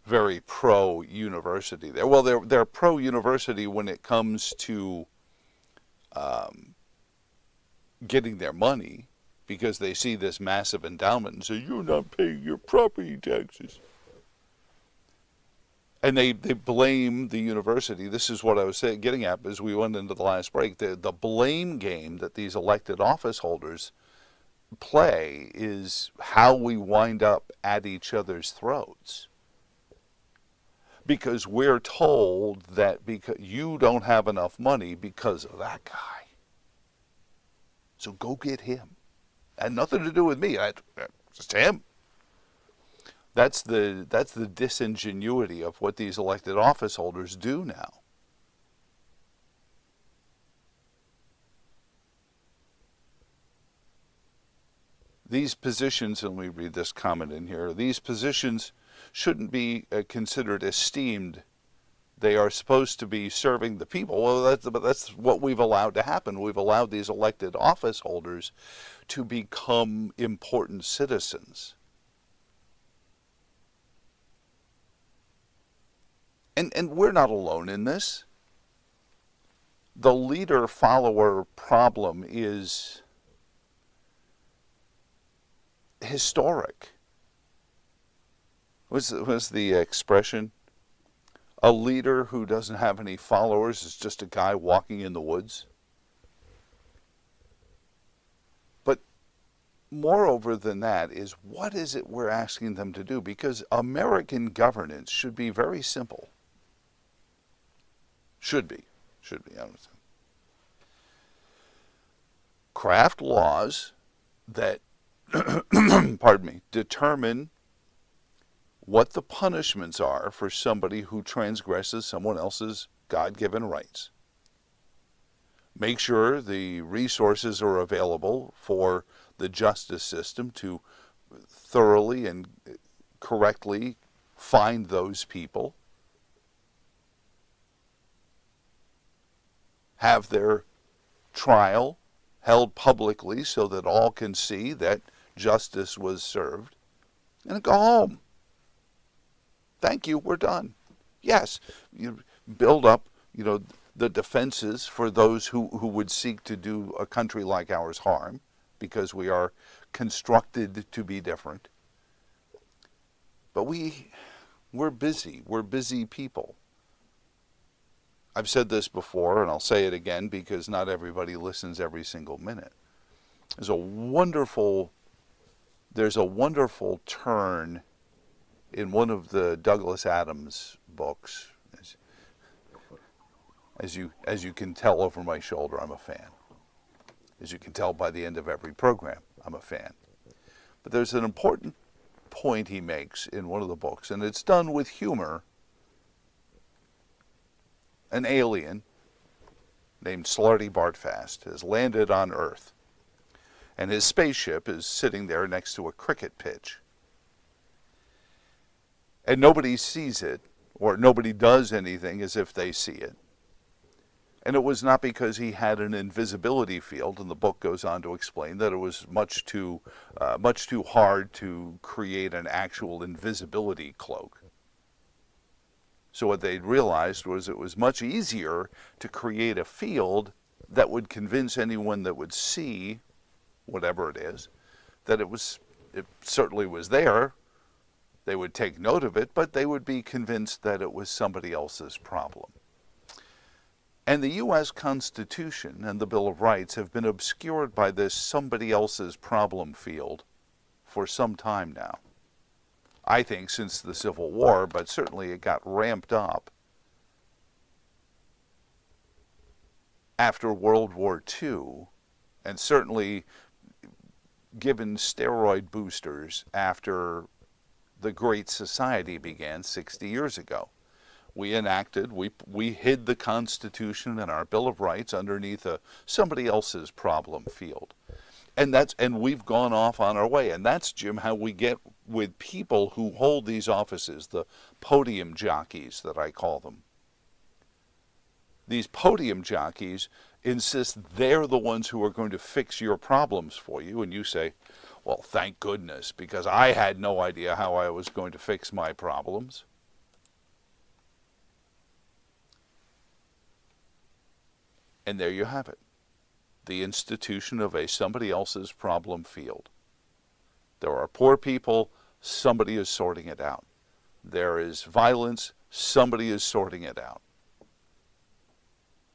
very pro-university there. Well, they're pro-university when it comes to getting their money, because they see this massive endowment and say, you're not paying your property taxes. And they blame the university. This is what I was getting at as we went into the last break. The blame game that these elected office holders play is how we wind up at each other's throats. Because we're told that because you don't have enough money because of that guy. So go get him. Had nothing to do with me. Just him. That's the disingenuity of what these elected office holders do now. These positions, and we read this comment in here, these positions shouldn't be considered esteemed. They are supposed to be serving the people. Well, that's what we've allowed to happen. We've allowed these elected office holders to become important citizens. And we're not alone in this. The leader-follower problem is historic. What's the expression? A leader who doesn't have any followers is just a guy walking in the woods. But moreover than that is, what is it we're asking them to do? Because American governance should be very simple. Should be. I don't know. Craft laws that, pardon me, determine what the punishments are for somebody who transgresses someone else's God-given rights. Make sure the resources are available for the justice system to thoroughly and correctly find those people, have their trial held publicly so that all can see that justice was served, and go home. Thank you, we're done. Yes, you build up, the defenses for those who would seek to do a country like ours harm, because we are constructed to be different. But we're busy. We're busy people. I've said this before, and I'll say it again because not everybody listens every single minute. There's a wonderful turn in one of the Douglas Adams books. As you can tell over my shoulder, I'm a fan. As you can tell by the end of every program, I'm a fan. But there's an important point he makes in one of the books, and it's done with humor. An alien named Slarty Bartfast has landed on Earth, and his spaceship is sitting there next to a cricket pitch. And nobody sees it, or nobody does anything as if they see it. And it was not because he had an invisibility field, and the book goes on to explain that it was much too hard to create an actual invisibility cloak. So what they realized was it was much easier to create a field that would convince anyone that would see whatever it is that it certainly was there. They would take note of it, but they would be convinced that it was somebody else's problem. And the U.S. Constitution and the Bill of Rights have been obscured by this somebody else's problem field for some time now. I think since the Civil War, but certainly it got ramped up after World War II, and certainly given steroid boosters after the Great Society began 60 years ago. We hid the Constitution and our Bill of Rights underneath somebody else's problem field. And we've gone off on our way. And that's, Jim, how we get with people who hold these offices, the podium jockeys that I call them. These podium jockeys insist they're the ones who are going to fix your problems for you. And you say, well, thank goodness, because I had no idea how I was going to fix my problems. And there you have it. The institution of somebody else's problem field. There are poor people, somebody is sorting it out. There is violence, somebody is sorting it out.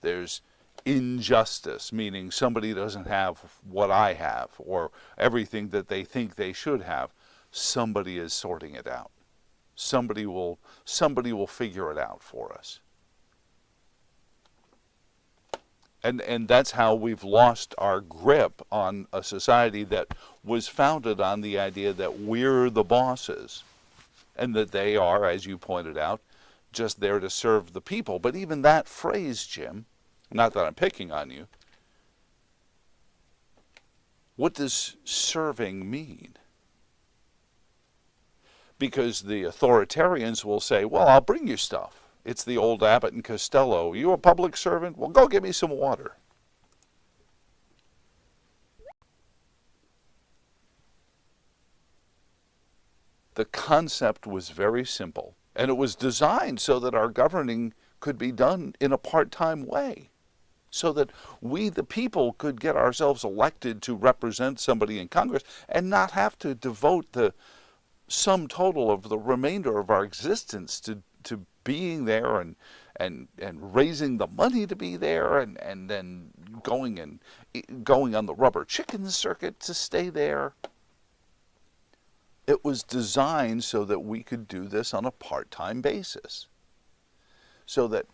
There's injustice, meaning somebody doesn't have what I have or everything that they think they should have. Somebody is sorting it out. Somebody will figure it out for us. And that's how we've lost our grip on a society that was founded on the idea that we're the bosses and that they are, as you pointed out, just there to serve the people. But even that phrase, Jim, not that I'm picking on you, what does serving mean? Because the authoritarians will say, well, I'll bring you stuff. It's the old Abbott and Costello. You a public servant? Well, go get me some water. The concept was very simple, and it was designed so that our governing could be done in a part-time way, so that we, the people, could get ourselves elected to represent somebody in Congress and not have to devote the sum total of the remainder of our existence to being there and raising the money to be there and then going on the rubber chicken circuit to stay there. It was designed so that we could do this on a part-time basis. So that,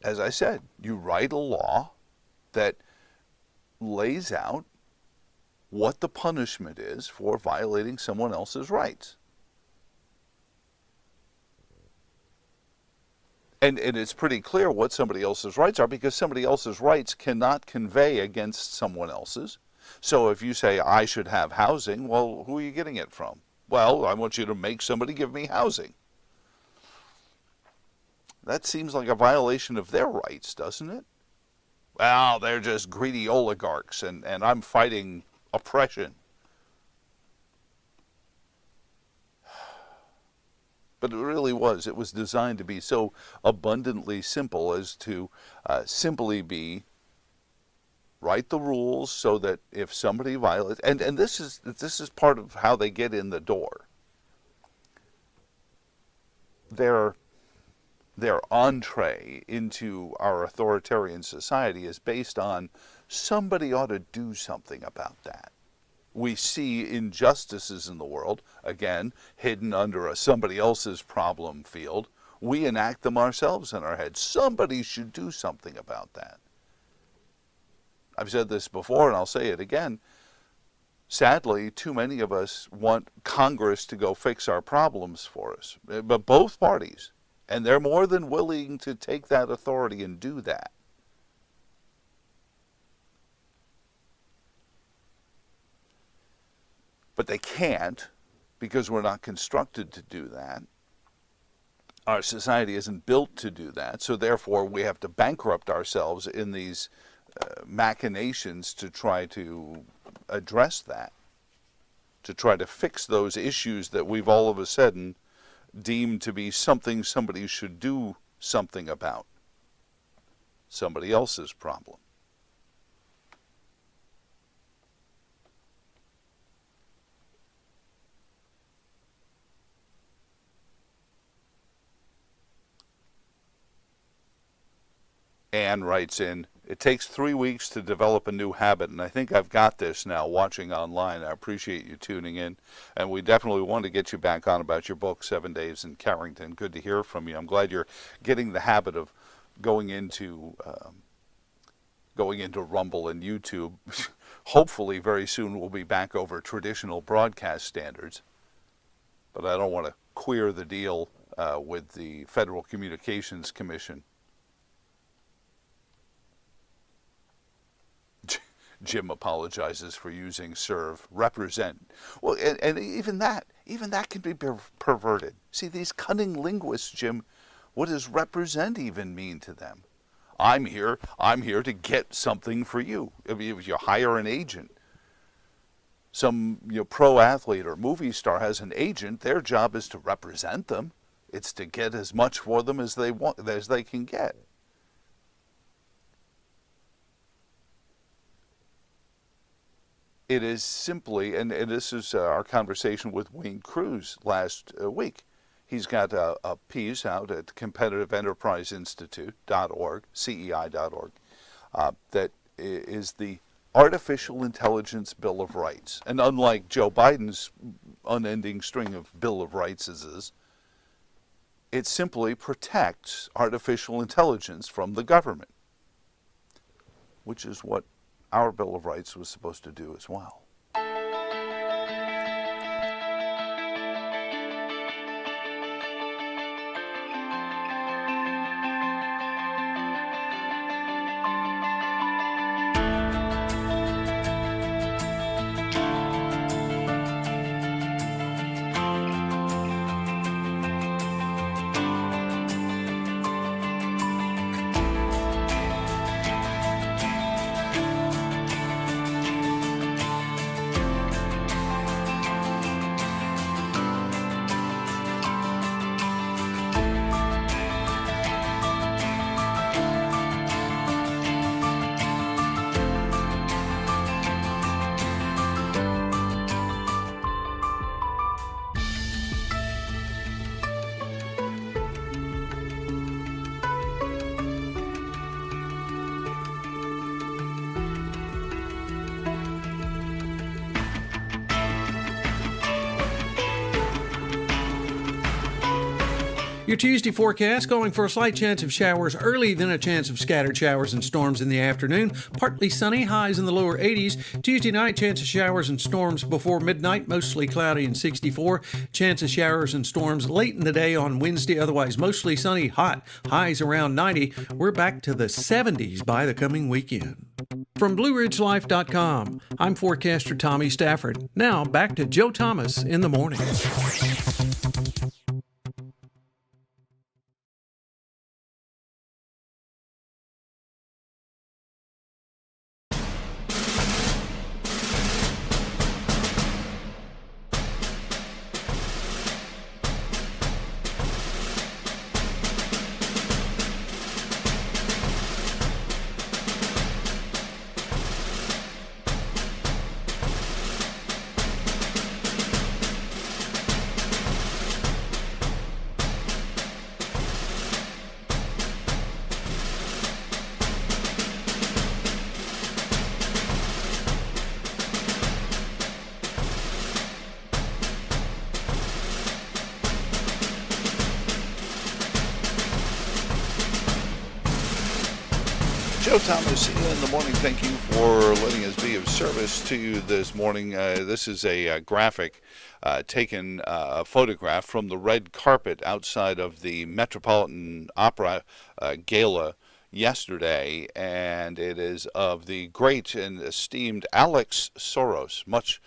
as I said, you write a law that lays out what the punishment is for violating someone else's rights. And it's pretty clear what somebody else's rights are, because somebody else's rights cannot convey against someone else's. So if you say, I should have housing, well, who are you getting it from? Well, I want you to make somebody give me housing. That seems like a violation of their rights, doesn't it? Well, they're just greedy oligarchs, and I'm fighting oppression. But it really was. It was designed to be so abundantly simple as to simply be write the rules so that if somebody violates, and this is part of how they get in the door. Their entree into our authoritarian society is based on somebody ought to do something about that. We see injustices in the world, again, hidden under a somebody else's problem field. We enact them ourselves in our heads. Somebody should do something about that. I've said this before, and I'll say it again. Sadly, too many of us want Congress to go fix our problems for us, but both parties. And they're more than willing to take that authority and do that. But they can't, because we're not constructed to do that. Our society isn't built to do that, so therefore we have to bankrupt ourselves in these machinations to try to address that, to try to fix those issues that we've all of a sudden deemed to be something somebody should do something about, somebody else's problem. Anne writes in, it takes 3 weeks to develop a new habit, and I think I've got this now watching online. I appreciate you tuning in, and we definitely want to get you back on about your book, 7 Days in Carrington. Good to hear from you. I'm glad you're getting the habit of going into Rumble and YouTube. Hopefully very soon we'll be back over traditional broadcast standards, but I don't want to queer the deal with the Federal Communications Commission. Jim apologizes for using serve, represent. Well, and even that can be perverted. See, these cunning linguists, Jim, what does represent even mean to them? I'm here to get something for you. If you hire an agent, some pro athlete or movie star has an agent, their job is to represent them. It's to get as much for them as they want, as they can get. It is simply, and this is our conversation with Wayne Cruz last week. He's got a piece out at competitiventerpriseinstitute.org, CEI.org, that is the Artificial Intelligence Bill of Rights. And unlike Joe Biden's unending string of Bill of Rights, it simply protects artificial intelligence from the government, which is what our Bill of Rights was supposed to do as well. Your Tuesday forecast calling for a slight chance of showers early, then a chance of scattered showers and storms in the afternoon. Partly sunny, highs in the lower 80s. Tuesday night, chance of showers and storms before midnight, mostly cloudy and 64. Chance of showers and storms late in the day on Wednesday, otherwise mostly sunny, hot, highs around 90. We're back to the 70s by the coming weekend. From BlueRidgeLife.com, I'm forecaster Tommy Stafford. Now back to Joe Thomas in the morning. Joe Thomas in the morning. Thank you for letting us be of service to you this morning. This is a graphic taken, a photograph from the red carpet outside of the Metropolitan Opera Gala yesterday, and it is of the great and esteemed Alex Soros. Much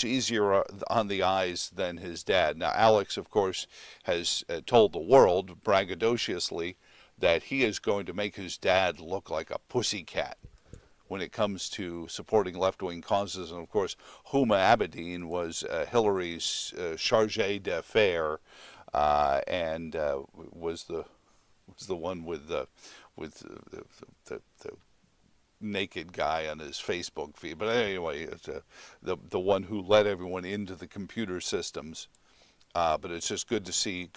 easier on the eyes than his dad. Now, Alex, of course, has told the world braggadociously that he is going to make his dad look like a pussycat when it comes to supporting left-wing causes. And, of course, Huma Abedin was Hillary's chargé d'affaires and was the one with the naked guy on his Facebook feed. But anyway, it's, the one who led everyone into the computer systems. But it's just good to see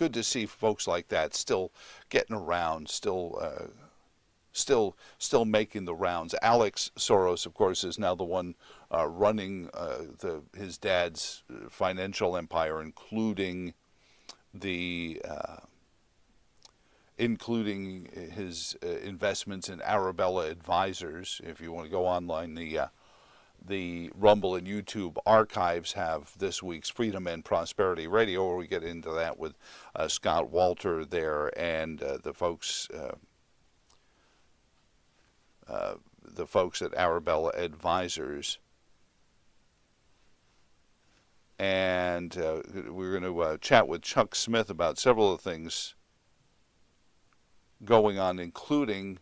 folks like that still getting around, still making the rounds. Alex Soros, of course, is now the one running his dad's financial empire, including his investments in Arabella Advisors. If you want to go online, the Rumble and YouTube archives have this week's Freedom and Prosperity Radio, where we get into that with Scott Walter there and the folks at Arabella Advisors. And we're going to chat with Chuck Smith about several of the things going on, including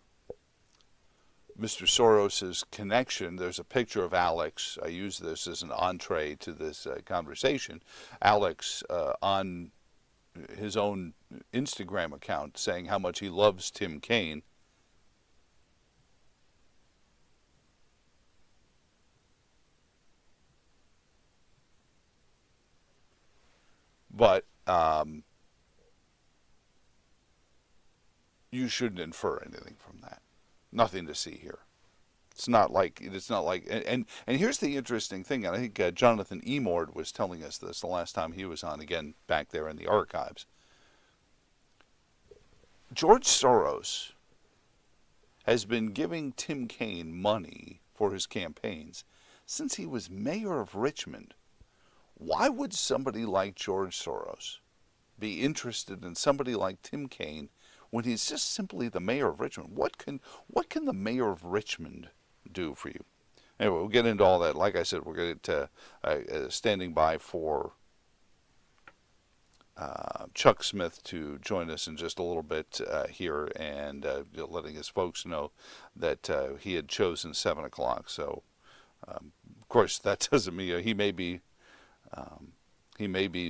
Mr. Soros's connection. There's a picture of Alex. I use this as an entree to this conversation. Alex on his own Instagram account saying how much he loves Tim Kaine. But you shouldn't infer anything from that. Nothing to see here. It's not like, and here's the interesting thing, and I think Jonathan Emord was telling us this the last time he was on, again, back there in the archives. George Soros has been giving Tim Kaine money for his campaigns since he was mayor of Richmond. Why would somebody like George Soros be interested in somebody like Tim Kaine when he's just simply the mayor of Richmond? What can the mayor of Richmond do for you? Anyway, we'll get into all that. Like I said, we're going to standing by for Chuck Smith to join us in just a little bit here, and letting his folks know that he had chosen 7 o'clock. So, of course, that doesn't mean he may be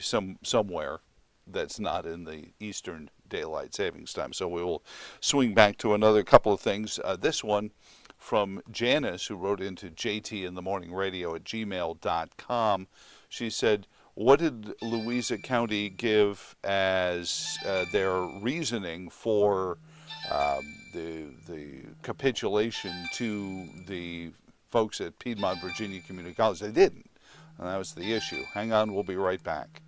somewhere that's not in the Eastern Daylight Savings Time. So we will swing back to another couple of things. This one from Janice, who wrote into jtinthemorningradio@gmail.com. She said, what did Louisa County give as their reasoning for the capitulation to the folks at Piedmont Virginia Community College? They didn't. And that was the issue. Hang on, we'll be right back.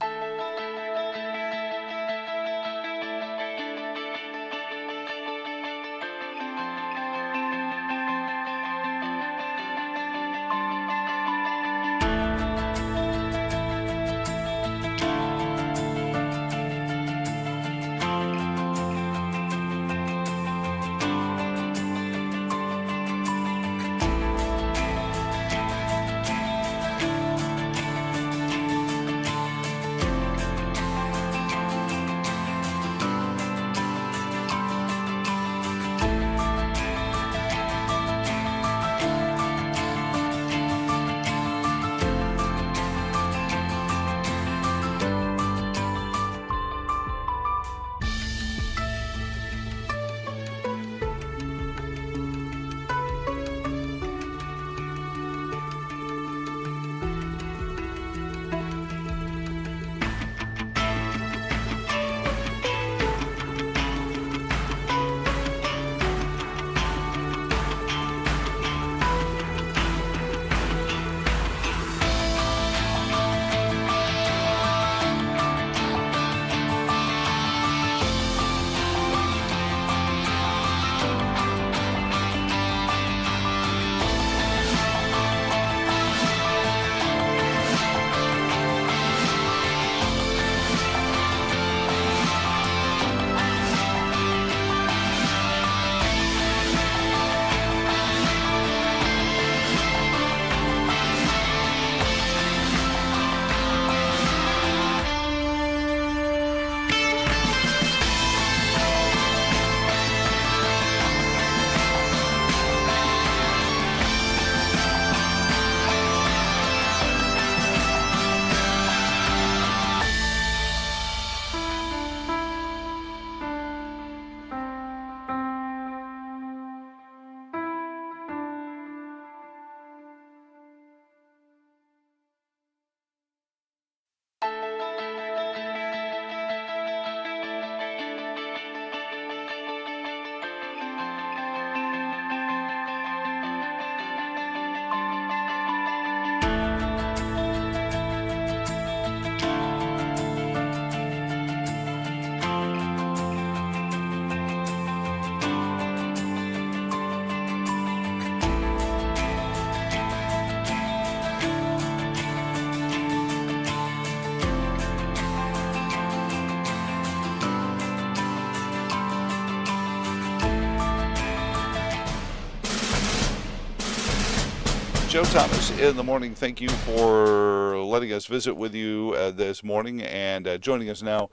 Joe Thomas in the morning. Thank you for letting us visit with you this morning and joining us now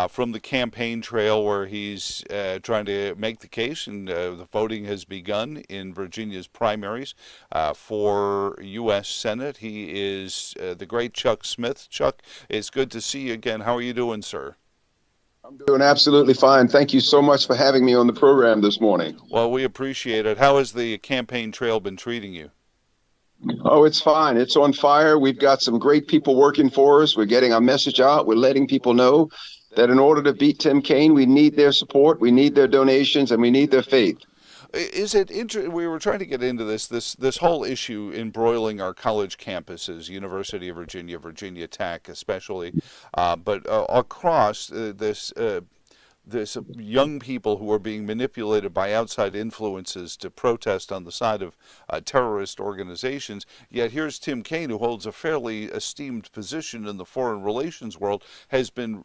from the campaign trail where he's trying to make the case, and the voting has begun in Virginia's primaries for U.S. Senate. He is the great Chuck Smith. Chuck, it's good to see you again. How are you doing, sir? I'm doing absolutely fine. Thank you so much for having me on the program this morning. Well, we appreciate it. How has the campaign trail been treating you? Oh, it's fine. It's on fire. We've got some great people working for us. We're getting our message out. We're letting people know that in order to beat Tim Kaine, we need their support, we need their donations, and we need their faith. Is it we were trying to get into this whole issue embroiling our college campuses, University of Virginia, Virginia Tech especially, but across this young people who are being manipulated by outside influences to protest on the side of terrorist organizations. Yet here's Tim Kaine, who holds a fairly esteemed position in the foreign relations world, has been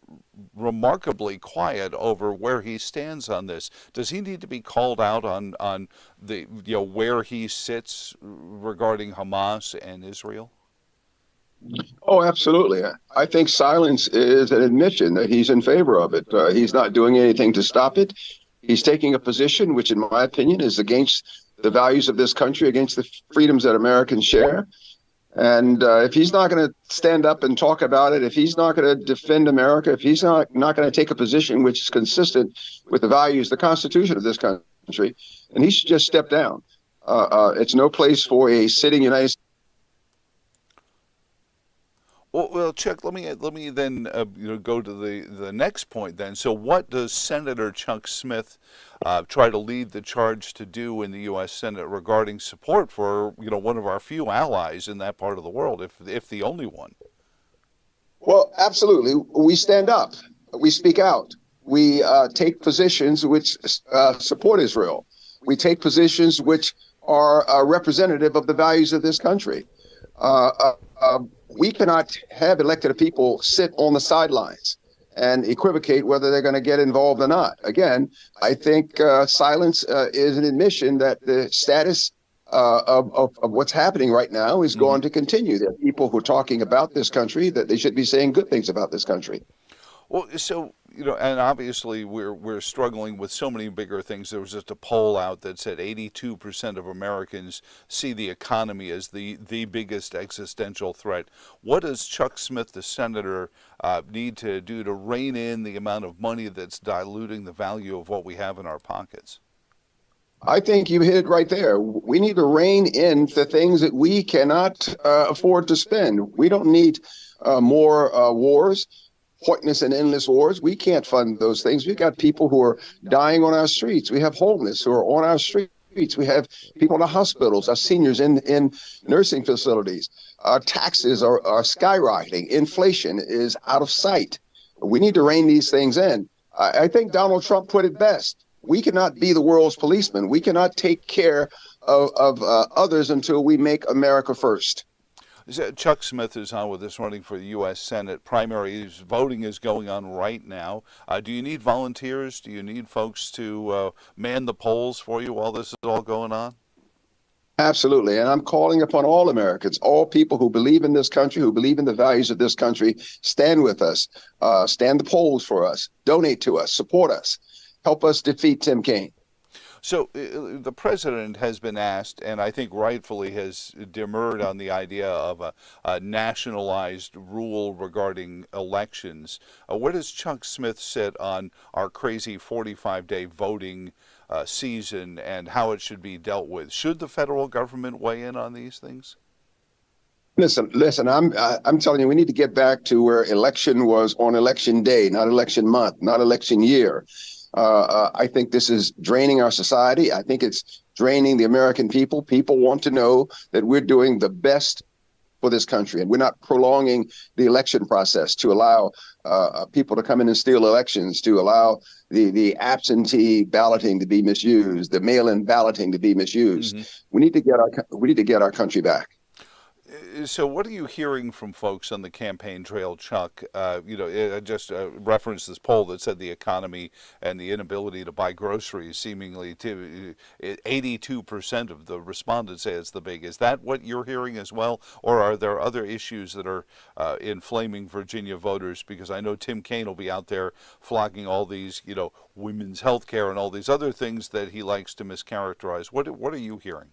remarkably quiet over where he stands on this. Does he need to be called out on the where he sits regarding Hamas and Israel? Oh, absolutely. I think silence is an admission that he's in favor of it. He's not doing anything to stop it. He's taking a position which, in my opinion, is against the values of this country, against the freedoms that Americans share. And if he's not going to stand up and talk about it, if he's not going to defend America, if he's not going to take a position which is consistent with the values, the Constitution of this country, then he should just step down. It's no place for a sitting United States. Well, Chuck, let me then go to the next point then. So what does Senator Chuck Smith try to lead the charge to do in the U.S. Senate regarding support for one of our few allies in that part of the world, if the only one? Well, absolutely. We stand up. We speak out. We take positions which support Israel. We take positions which are representative of the values of this country. We cannot have elected people sit on the sidelines and equivocate whether they're going to get involved or not. Again, I think silence is an admission that the status of what's happening right now is going to continue. There are people who are talking about this country, that they should be saying good things about this country. Well, so, and obviously we're struggling with so many bigger things. There was just a poll out that said 82% of Americans see the economy as the biggest existential threat. What does Chuck Smith, the senator, need to do to rein in the amount of money that's diluting the value of what we have in our pockets? I think you hit it right there. We need to rein in the things that we cannot afford to spend. We don't need more wars. Pointless and endless wars. We can't fund those things. We've got people who are dying on our streets. We have homeless who are on our streets. We have people in the hospitals, our seniors in nursing facilities. Our taxes are skyrocketing. Inflation is out of sight. We need to rein these things in. I think Donald Trump put it best. We cannot be the world's policeman. We cannot take care of others until we make America first. Chuck Smith is on with us running for the U.S. Senate. Primaries voting is going on right now. Do you need volunteers? Do you need folks to man the polls for you while this is all going on? Absolutely. And I'm calling upon all Americans, all people who believe in this country, who believe in the values of this country, stand with us, stand the polls for us, donate to us, support us, help us defeat Tim Kaine. So the president has been asked, and I think rightfully has demurred on the idea of a nationalized rule regarding elections. Where does Chuck Smith sit on our crazy 45-day voting season and how it should be dealt with? Should the federal government weigh in on these things? Listen. I'm telling you, we need to get back to where election was on election day, not election month, not election year. I think this is draining our society. I think it's draining the American people. People want to know that we're doing the best for this country, and we're not prolonging the election process to allow people to come in and steal elections, to allow the absentee balloting to be misused, the mail-in balloting to be misused. We need to get our country back. So what are you hearing from folks on the campaign trail, Chuck? I just referenced this poll that said the economy and the inability to buy groceries seemingly 82% of the respondents say it's the big. Is that what you're hearing as well? Or are there other issues that are inflaming Virginia voters? Because I know Tim Kaine will be out there flogging all these, women's health care and all these other things that he likes to mischaracterize. What are you hearing?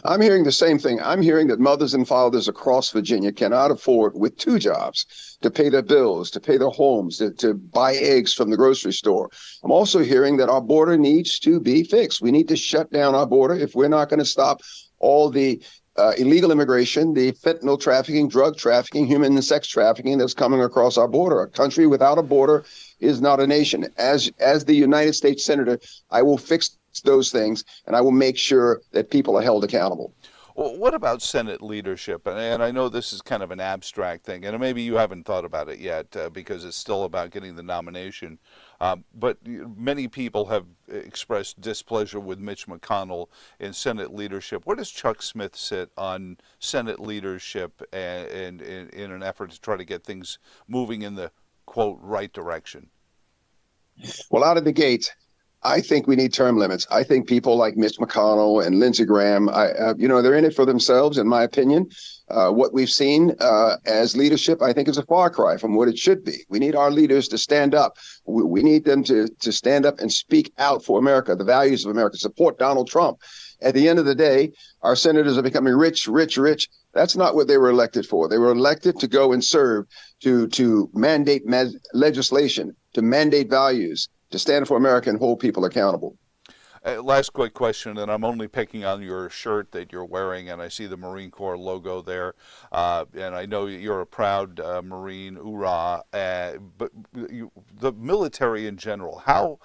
I'm hearing the same thing. I'm hearing that mothers and fathers across Virginia cannot afford, with 2 jobs, to pay their bills, to pay their homes, to buy eggs from the grocery store. I'm also hearing that our border needs to be fixed. We need to shut down our border if we're not going to stop all the illegal immigration, the fentanyl trafficking, drug trafficking, human and sex trafficking that's coming across our border. A country without a border is not a nation. As the United States Senator, I will fix those things, and I will make sure that people are held accountable. Well, what about Senate leadership? And I know this is kind of an abstract thing, and maybe you haven't thought about it yet because it's still about getting the nomination. But many people have expressed displeasure with Mitch McConnell in Senate leadership. Where does Chuck Smith sit on Senate leadership and in an effort to try to get things moving in the, quote, right direction? Well, out of the gate, I think we need term limits. I think people like Mitch McConnell and Lindsey Graham, they're in it for themselves, in my opinion. What we've seen as leadership, I think, is a far cry from what it should be. We need our leaders to stand up. We need them to stand up and speak out for America, the values of America, support Donald Trump. At the end of the day, our senators are becoming rich, rich, rich. That's not what they were elected for. They were elected to go and serve, to mandate legislation, to mandate values, to stand for America and hold people accountable. Last quick question, and I'm only picking on your shirt that you're wearing, and I see the Marine Corps logo there, and I know you're a proud Marine, hoorah, but the military in general, how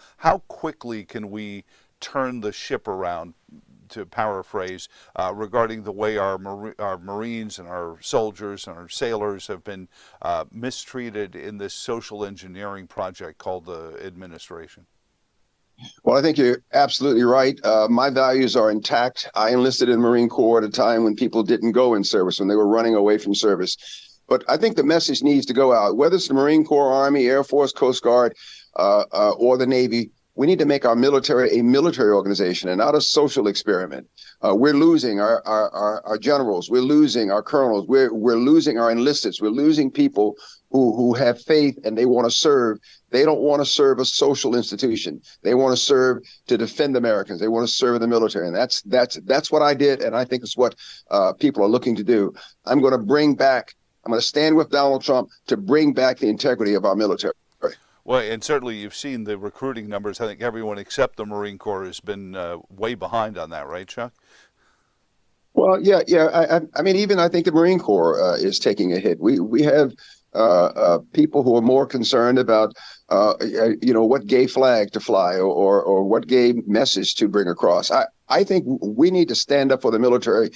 quickly can we turn the ship around, to paraphrase, regarding the way our Marines and our soldiers and our sailors have been mistreated in this social engineering project called the administration? Well, I think you're absolutely right. My values are intact. I enlisted in the Marine Corps at a time when people didn't go in service, when they were running away from service. But I think the message needs to go out, whether it's the Marine Corps, Army, Air Force, Coast Guard, or the Navy. We need to make our military a military organization and not a social experiment. We're losing our generals. We're losing our colonels. We're losing our enlisteds. We're losing people who have faith and they want to serve. They don't want to serve a social institution. They want to serve to defend Americans. They want to serve in the military. And that's what I did. And I think it's what people are looking to do. I'm going to stand with Donald Trump to bring back the integrity of our military. Well, and certainly you've seen the recruiting numbers. I think everyone except the Marine Corps has been way behind on that, right, Chuck? Well, yeah. I mean, even I think the Marine Corps is taking a hit. We have people who are more concerned about, what gay flag to fly or what gay message to bring across. I think we need to stand up for the military,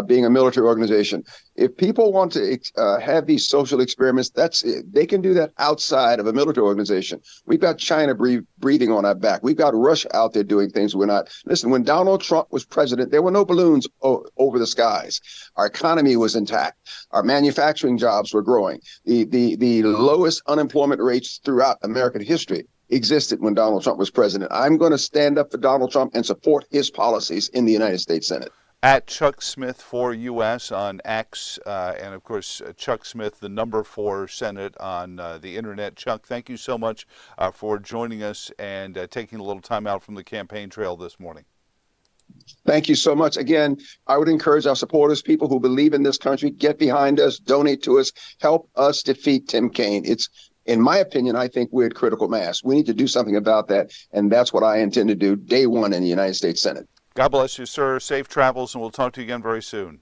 being a military organization. If people want to have these social experiments, they can do that outside of a military organization. We've got China breathing on our back. We've got Russia out there doing things we're not. Listen, when Donald Trump was president, there were no balloons over the skies. Our economy was intact. Our manufacturing jobs were growing. The lowest unemployment rates throughout American history existed when Donald Trump was president. I'm going to stand up for Donald Trump and support his policies in the United States Senate. At Chuck Smith for U.S. on X, and of course, Chuck Smith, the number 4 Senate on the internet. Chuck, thank you so much for joining us and taking a little time out from the campaign trail this morning. Thank you so much. Again, I would encourage our supporters, people who believe in this country, get behind us, donate to us, help us defeat Tim Kaine. In my opinion, I think we're at critical mass. We need to do something about that, and that's what I intend to do day one in the United States Senate. God bless you, sir. Safe travels, and we'll talk to you again very soon.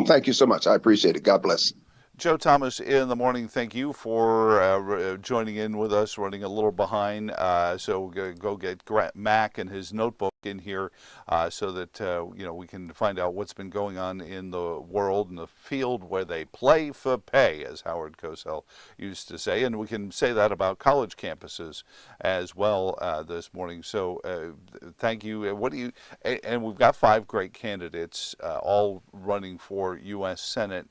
Thank you so much. I appreciate it. God bless. Joe Thomas in the morning. Thank you for joining in with us. Running a little behind, so we're go get Mac and his notebook in here, so that we can find out what's been going on in the world, in the field where they play for pay, as Howard Cosell used to say, and we can say that about college campuses as well this morning. So thank you. What do you? And we've got 5 great candidates, all running for U.S. Senate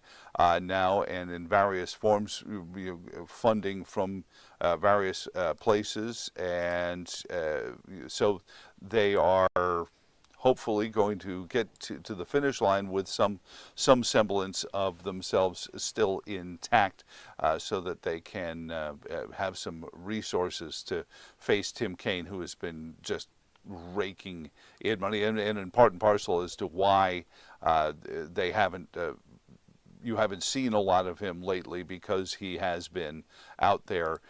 now, and in various forms, funding from various places, and so they are hopefully going to get to the finish line with some semblance of themselves still intact, so that they can have some resources to face Tim Kaine, who has been just raking in money, and in part and parcel as to why they haven't. You haven't seen a lot of him lately, because he has been out there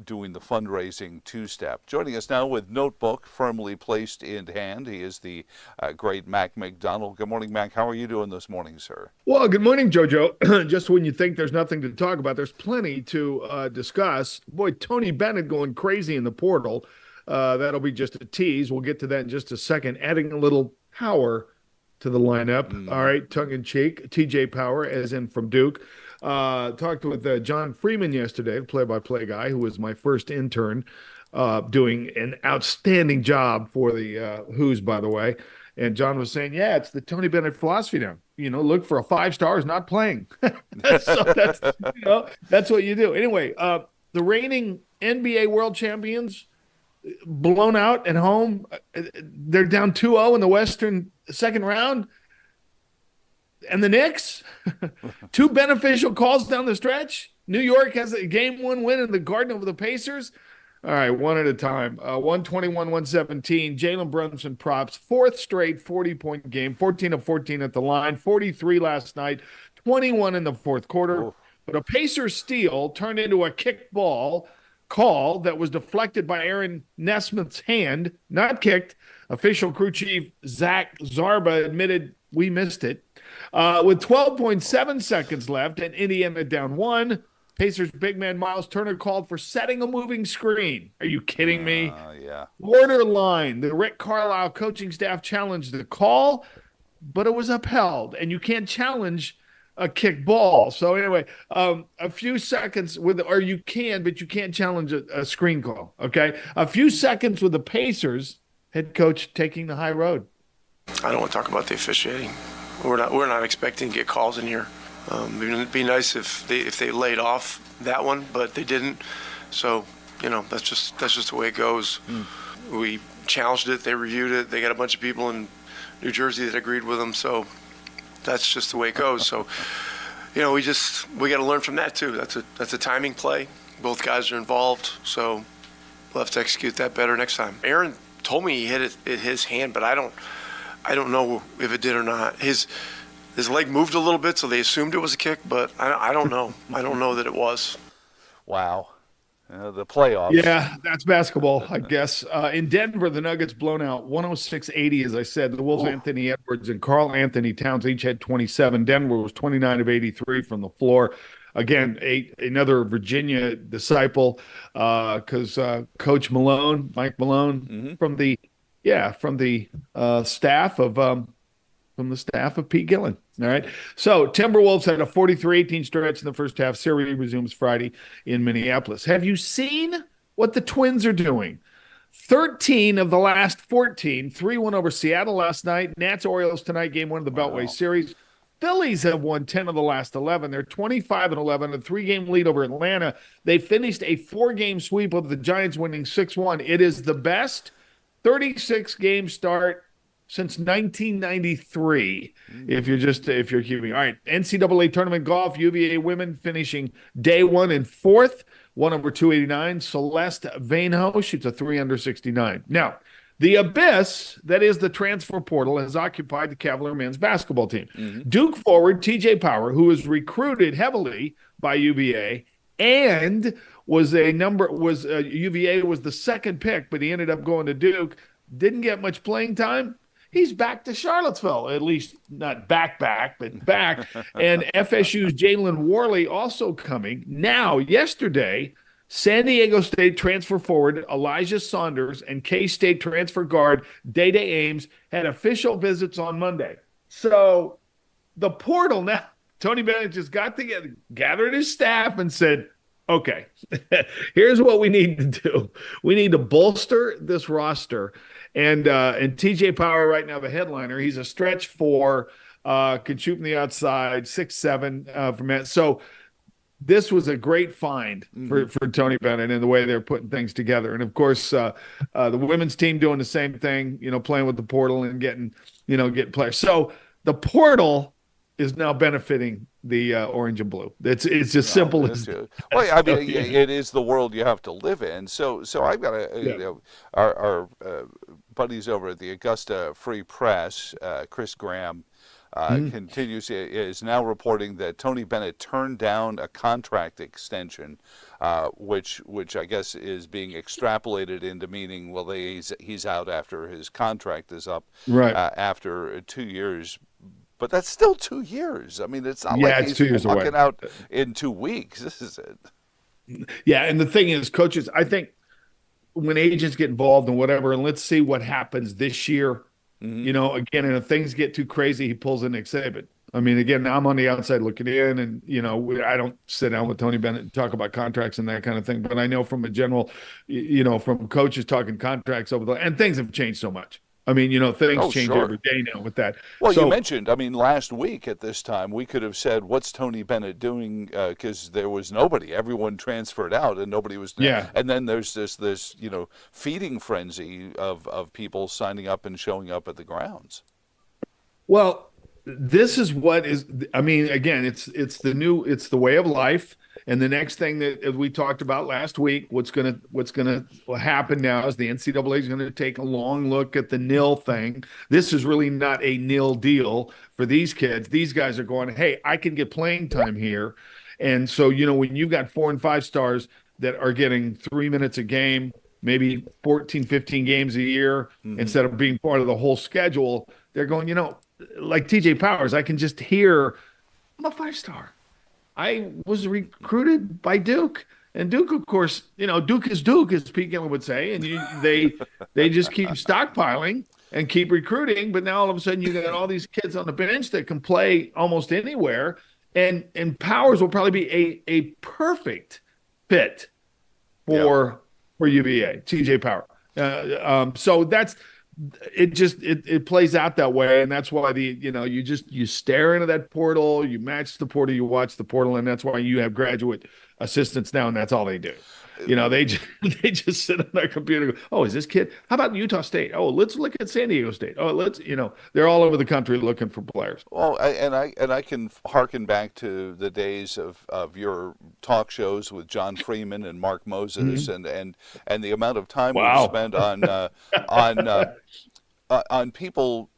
doing the fundraising two-step. Joining us now with notebook firmly placed in hand, he is the great Mac McDonald. Good morning, Mac. How are you doing this morning, sir? Well, good morning, JoJo. Just when you think there's nothing to talk about, there's plenty to discuss. Boy, Tony Bennett going crazy in the portal. That'll be just a tease. We'll get to that in just a second. Adding a little power to the lineup. All right, tongue-in-cheek. TJ Power, as in from Duke. Talked with John Freeman yesterday, the play-by-play guy, who was my first intern, doing an outstanding job for the Who's, by the way. And John was saying, yeah, it's the Tony Bennett philosophy now. Look for a 5 stars not playing. So that's what you do. Anyway, the reigning NBA world champions, blown out at home. They're down 2-0 in the Western second round. And the Knicks, 2 beneficial calls down the stretch. New York has a game 1 win in the Garden over the Pacers. All right, one at a time. 121-117. Jalen Brunson props. 4th straight 40-point game. 14 of 14 at the line. 43 last night. 21 in the 4th quarter. Oh. But a Pacers steal turned into a kickball call that was deflected by Aaron Nesmith's hand, not kicked. Official crew chief Zach Zarba admitted we missed it. With 12.7 seconds left and Indiana down 1, Pacers big man Miles Turner called for setting a moving screen. Are you kidding me? Yeah. Borderline. The Rick Carlisle coaching staff challenged the call, but it was upheld. And you can't challenge a kick ball. So anyway, a few seconds but you can't challenge a screen call. Okay. A few seconds with the Pacers head coach taking the high road. I don't want to talk about the officiating. We're not expecting to get calls in here. It'd be nice if they laid off that one, but they didn't. So, that's just the way it goes. We challenged it. They reviewed it. They got a bunch of people in New Jersey that agreed with them. So that's just the way it goes. So, we got to learn from that too. That's a timing play. Both guys are involved, so we'll have to execute that better next time. Aaron told me he hit his hand, but I don't know if it did or not. His leg moved a little bit, so they assumed it was a kick, but I don't know. I don't know that it was. Wow. The playoffs. Yeah, that's basketball, I guess. In Denver, the Nuggets blown out 106-80, as I said. The Wolves, Anthony Edwards and Karl Anthony Towns each had 27. Denver was 29 of 83 from the floor. Again, another Virginia disciple, because Coach Malone, Mike Malone, from the staff of Pete Gillen. All right. So Timberwolves had a 43-18 stretch in the first half. Series resumes Friday in Minneapolis. Have you seen what the Twins are doing? 13 of the last 14. 3-1 over Seattle last night. Nats Orioles tonight, game 1 of the Beltway Series. Phillies have won 10 of the last 11. They're 25-11, a 3-game lead over Atlanta. They finished a 4-game sweep of the Giants, winning 6-1. It is the best 36-game start since 1993, if you're keeping. All right, NCAA tournament golf, UVA women finishing day 1 in 4th, 1 over 289. Celeste Vainho shoots a 3 under 69. Now, the abyss that is the transfer portal has occupied the Cavalier men's basketball team. Duke forward TJ Power, who was recruited heavily by UVA and UVA was the second pick, but he ended up going to Duke. Didn't get much playing time. he's back to Charlottesville, at least not back, but back. And FSU's Jalen Worley also coming. Now, yesterday, San Diego State transfer forward Elijah Saunders and K-State transfer guard Day-Day Ames had official visits on Monday. So the portal now, Tony Bennett just got together, gathered his staff and said, okay, here's what we need to do. We need to bolster this roster. And TJ Power right now, the headliner, he's a stretch 4, can shoot from the outside, 6'7" from that. So this was a great find for Tony Bennett and the way they're putting things together. And of course, the women's team doing the same thing, playing with the portal and getting players. So the portal is now benefiting the orange and blue. It's just simple as that. Well, I mean, it is the world you have to live in. So I've got our buddies over at the Augusta Free Press, Chris Graham, continues, is now reporting that Tony Bennett turned down a contract extension, which I guess is being extrapolated into meaning, well, he's out after his contract is up, after 2 years. But that's still 2 years. I mean, it's not like he's walking out in 2 weeks. This is it. Yeah, and the thing is, coaches, I think when agents get involved in whatever, and let's see what happens this year, again, and if things get too crazy, he pulls in Nick Saban. I mean, again, I'm on the outside looking in, and, I don't sit down with Tony Bennett and talk about contracts and that kind of thing. But I know from a general, from coaches talking contracts and things have changed so much. I mean, things change every day now with that. Well, you mentioned, last week at this time, we could have said, what's Tony Bennett doing? Because there was nobody. Everyone transferred out and nobody was there. Yeah. And then there's this feeding frenzy of people signing up and showing up at the grounds. Well, this is what is, again, it's the way of life. And the next thing that we talked about last week, what's gonna happen now is the NCAA is going to take a long look at the nil thing. This is really not a nil deal for these kids. These guys are going, hey, I can get playing time here. And so, when you've got 4 and 5 stars that are getting 3 minutes a game, maybe 14, 15 games a year, instead of being part of the whole schedule, they're going, like TJ Powers, I can just hear, I'm a 5-star. I was recruited by Duke, and Duke, of course, Duke is Duke, as Pete Gillen would say, and they just keep stockpiling and keep recruiting. But now all of a sudden you got all these kids on the bench that can play almost anywhere, and Powers will probably be a perfect fit for UVA, TJ Power. So that's. It plays out that way, and that's why you stare into that portal, you match the portal, you watch the portal, and that's why you have graduate assistants now, and that's all they do. They just sit on their computer and go, oh, is this kid? How about Utah State? Oh, let's look at San Diego State. Oh, they're all over the country looking for players. Well, and I can harken back to the days of your talk shows with John Freeman and Mark Moses, and the amount of time we've spent on people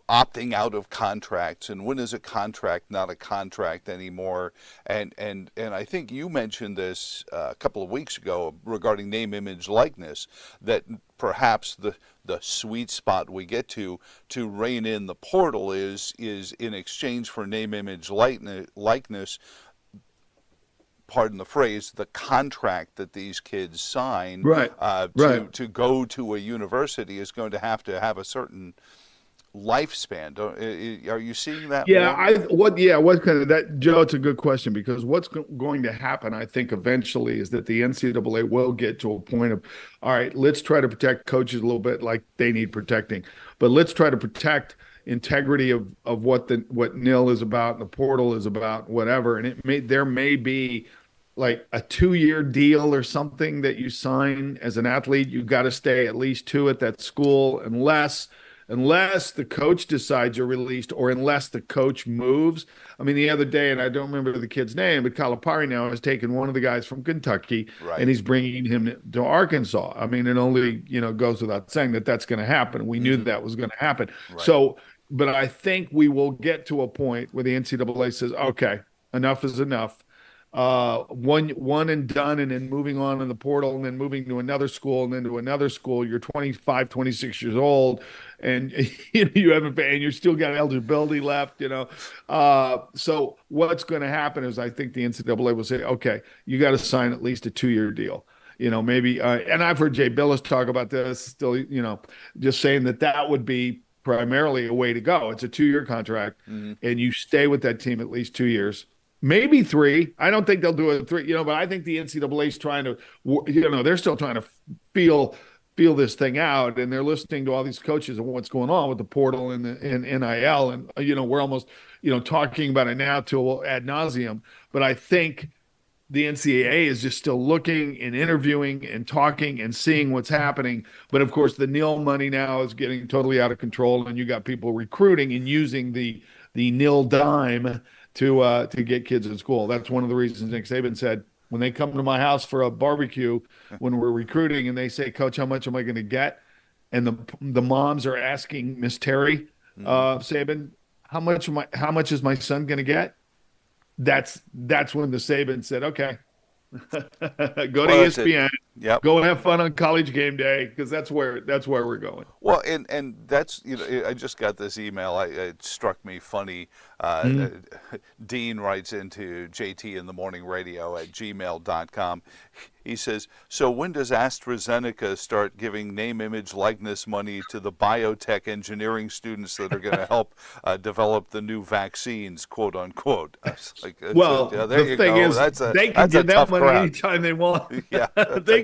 opting out of contracts, and when is a contract not a contract anymore? And I think you mentioned this a couple of weeks ago regarding name, image, likeness, that perhaps the sweet spot we get to rein in the portal is in exchange for name, image, likeness, pardon the phrase, the contract that these kids sign to go to a university is going to have a certain lifespan. Are you seeing that? What kind of that, Joe? It's a good question, because what's going to happen, I think, eventually is that the NCAA will get to a point of, all right, let's try to protect coaches a little bit like they need protecting, but let's try to protect integrity of what NIL is about and the portal is about, whatever. And there may be like a 2-year deal or something that you sign as an athlete. You've got to stay at least 2 at that school, unless the coach decides you're released, or unless the coach moves. The other day, and I don't remember the kid's name, but Calipari now has taken one of the guys from Kentucky, and he's bringing him to Arkansas. It only, goes without saying that that's going to happen. We knew that was going to happen. Right. So, but I think we will get to a point where the NCAA says, okay, enough is enough. one and done, and then moving on in the portal, and then moving to another school, and then to another school. You're 25, 26 years old, and you haven't, and you're still got eligibility left, So what's going to happen is, I think the NCAA will say, okay, you got to sign at least a 2-year deal. Maybe, and I've heard Jay Billis talk about this still, just saying that would be primarily a way to go. It's a 2-year contract, and you stay with that team at least 2 years. Maybe 3. I don't think they'll do it 3, but I think the NCAA is trying to, they're still trying to feel this thing out, and they're listening to all these coaches and what's going on with the portal and NIL, and we're almost talking about it now till ad nauseum. But I think the NCAA is just still looking and interviewing and talking and seeing what's happening. But of course, the NIL money now is getting totally out of control, and you got people recruiting and using the NIL dime to get kids in school. That's one of the reasons Nick Saban said, when they come to my house for a barbecue, when we're recruiting, and they say, "Coach, how much am I going to get?" And the moms are asking Miss Terry Saban, how much is my son going to get? That's when the Saban said, "Okay, go to ESPN. Yep. Go have fun on College Game Day," because that's where we're going. Well, and that's, I just got this email. It struck me funny. Dean writes into JT in the Morning Radio at gmail.com. He says, "So when does AstraZeneca start giving name, image, likeness money to the biotech engineering students that are going to help develop the new vaccines, quote unquote?" I was like, well, there the thing is, they can give that money anytime they want. Yeah, they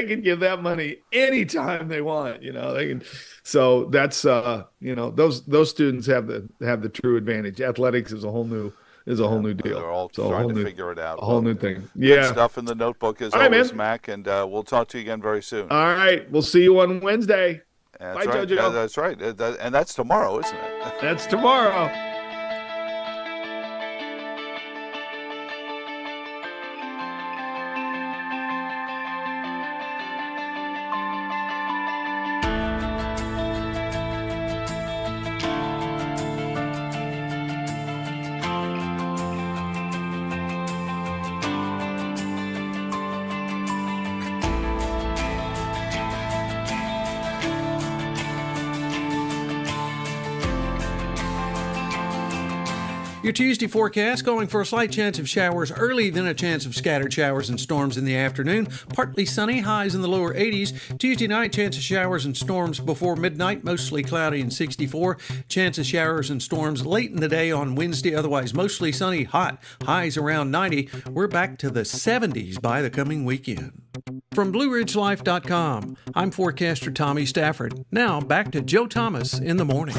can give that money anytime they want. They can. So that's those students have the true advantage. Athletics is a whole new deal. They're all trying to figure it out. A whole new thing. Good stuff in the notebook as always, man. Mac, and we'll talk to you again very soon. All right, we'll see you on Wednesday. That's Bye, right. JoJo. Yeah, that's right. And that's tomorrow, isn't it? That's tomorrow. Your Tuesday forecast calling for a slight chance of showers early, then a chance of scattered showers and storms in the afternoon. Partly sunny, highs in the lower 80s. Tuesday night, chance of showers and storms before midnight, mostly cloudy and 64. Chance of showers and storms late in the day on Wednesday, otherwise mostly sunny, hot, highs around 90. We're back to the 70s by the coming weekend. From BlueRidgeLife.com, I'm forecaster Tommy Stafford. Now back to Joe Thomas in the morning.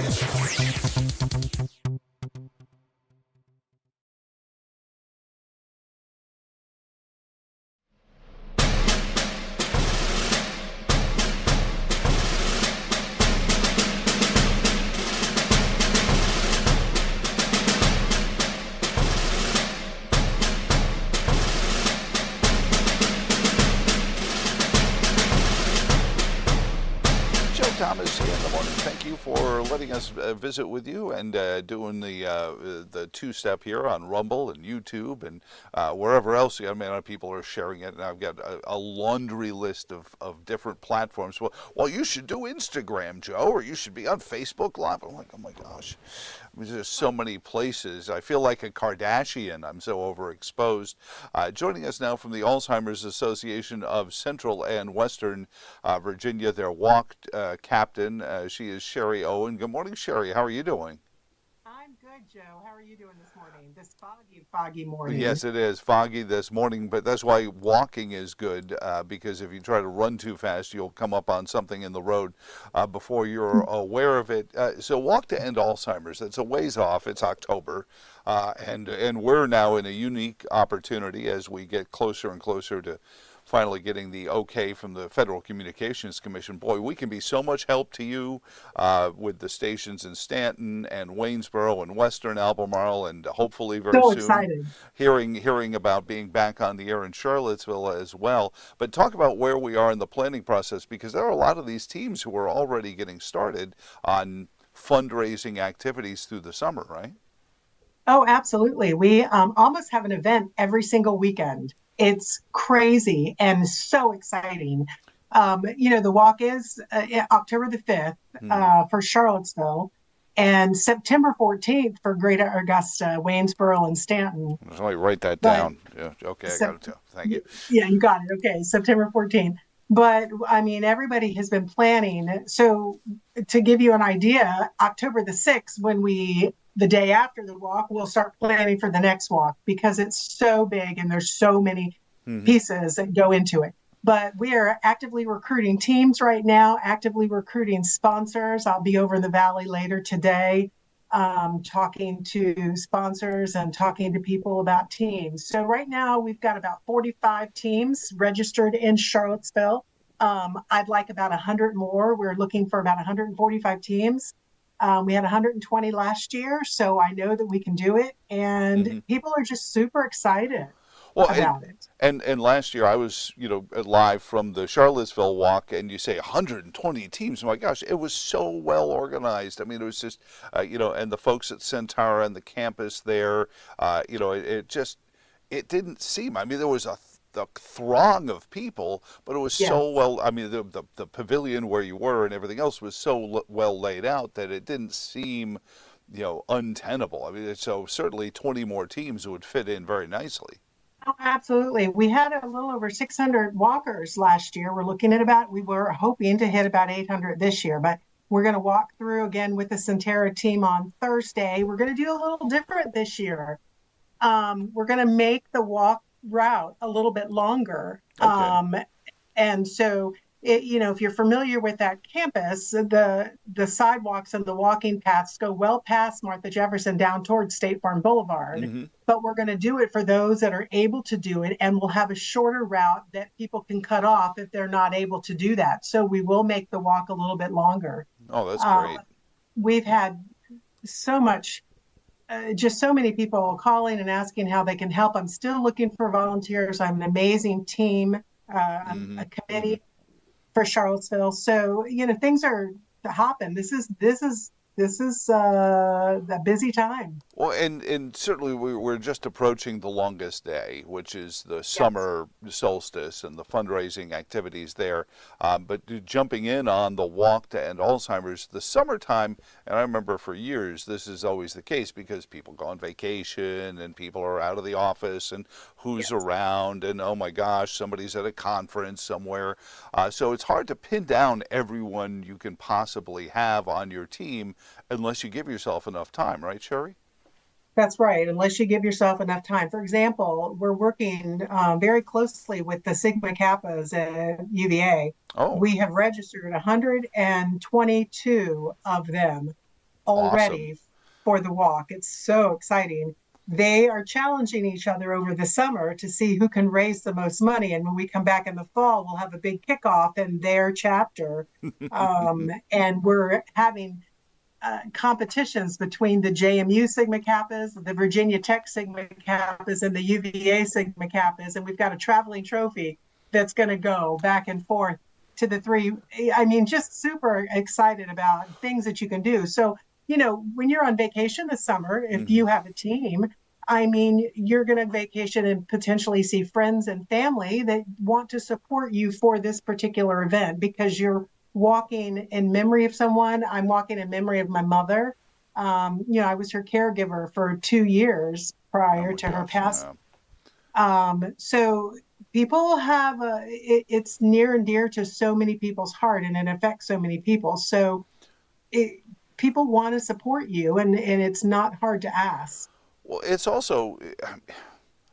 Thomas here in the morning. Thank you for letting us visit with you and doing the two-step here on Rumble and YouTube and wherever else. I mean, people are sharing it, and I've got a laundry list of different platforms. Well, you should do Instagram, Joe, or you should be on Facebook Live. I'm like, oh my gosh. There's so many places. I feel like a Kardashian. I'm so overexposed. Joining us now from the Alzheimer's Association of Central and Western Virginia, their walk captain. She is Sherry Owen. Good morning, Sherry. How are you doing? I'm good, Joe. How are you doing this morning? This foggy morning. Yes, it is foggy this morning, but that's why walking is good, because if you try to run too fast, you'll come up on something in the road before you're aware of it. So Walk to End Alzheimer's, it's a ways off. It's October, and we're now in a unique opportunity as we get closer and closer to finally getting the okay from the Federal Communications Commission. Boy, we can be so much help to you with the stations in Stanton and Waynesboro and Western Albemarle, and hopefully very soon excited. hearing about being back on the air in Charlottesville as well. But talk about where we are in the planning process, because there are a lot of these teams who are already getting started on fundraising activities through the summer, right? Oh, absolutely. We almost have an event every single weekend. It's crazy and so exciting. The walk is October the 5th for Charlottesville and September 14th for Greater Augusta, Waynesboro, and Stanton. Let me write that down. Yeah, okay, I got it. Thank you. Yeah, you got it. Okay, September 14th. But I mean, everybody has been planning. So to give you an idea, October the 6th, the day after the walk, we'll start planning for the next walk because it's so big and there's so many pieces that go into it. But we are actively recruiting teams right now, actively recruiting sponsors. I'll be over in the Valley later today, talking to sponsors and talking to people about teams. So right now we've got about 45 teams registered in Charlottesville. I'd like about 100 more. We're looking for about 145 teams. We had 120 last year, so I know that we can do it. And people are just super excited about it. And last year I was, live from the Charlottesville walk, and you say 120 teams. My gosh, it was so well organized. I mean, it was just, and the folks at Centaur and the campus there, it didn't seem. I mean, there was the throng of people, but it was so well. I mean, the pavilion where you were and everything else was so well laid out that it didn't seem, untenable. I mean, so certainly 20 more teams would fit in very nicely. Oh, absolutely. We had a little over 600 walkers last year. We were hoping to hit about 800 this year, but we're going to walk through again with the Centera team on Thursday. We're going to do a little different this year. We're going to make the walk route a little bit longer. Okay. And so, if you're familiar with that campus, the sidewalks and the walking paths go well past Martha Jefferson down towards State Farm Boulevard. But we're going to do it for those that are able to do it, and we'll have a shorter route that people can cut off if they're not able to do that. So we will make the walk a little bit longer. Oh, that's great. We've had so much, just so many people calling and asking how they can help. I'm still looking for volunteers. I'm an amazing team, a committee for Charlottesville. So, things are hopping. This is a busy time. Well, and certainly we're just approaching the longest day, which is the summer solstice and the fundraising activities there. But jumping in on the walk to end Alzheimer's, the summertime, and I remember for years this is always the case because people go on vacation and people are out of the office and who's around and oh my gosh, somebody's at a conference somewhere. So it's hard to pin down everyone you can possibly have on your team unless you give yourself enough time, right, Sherry? That's right, unless you give yourself enough time. For example, we're working very closely with the Sigma Kappas at UVA. Oh. We have registered 122 of them already for the walk. It's so exciting. They are challenging each other over the summer to see who can raise the most money. And when we come back in the fall, we'll have a big kickoff in their chapter. And we're having competitions between the JMU Sigma Kappas, the Virginia Tech Sigma Kappas, and the UVA Sigma Kappas. And we've got a traveling trophy that's going to go back and forth to the three. I mean, just super excited about things that you can do. So, when you're on vacation this summer, if you have a team, I mean, you're going to vacation and potentially see friends and family that want to support you for this particular event because you're walking in memory of someone. I'm walking in memory of my mother. I was her caregiver for 2 years prior to her passing. So people have it's near and dear to so many people's heart, and it affects so many people. So people want to support you, and it's not hard to ask. Well, it's also,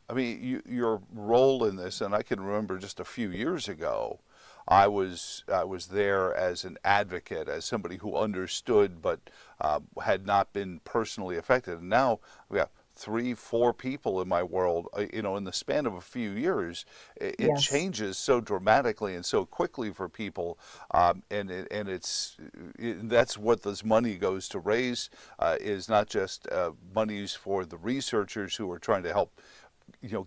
I mean, your role in this, and I can remember just a few years ago, I was there as an advocate, as somebody who understood but had not been personally affected. And now we have 3-4 people in my world, in the span of a few years, it changes so dramatically and so quickly for people, and that's what this money goes to raise, is not just monies for the researchers who are trying to help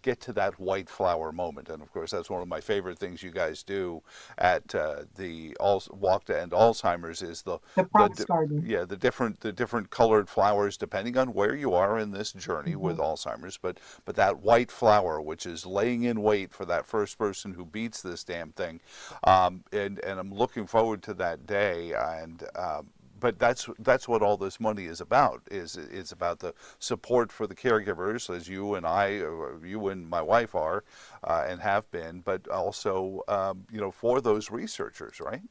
get to that white flower moment. And of course, that's one of my favorite things you guys do at the Walk to End Alzheimer's is the promise garden. Yeah, the different colored flowers depending on where you are in this journey with Alzheimer's. But that white flower, which is laying in wait for that first person who beats this damn thing, and I'm looking forward to that day. And but that's what all this money is about. Is about the support for the caregivers, as you and I, or you and my wife are, and have been, but also for those researchers, right?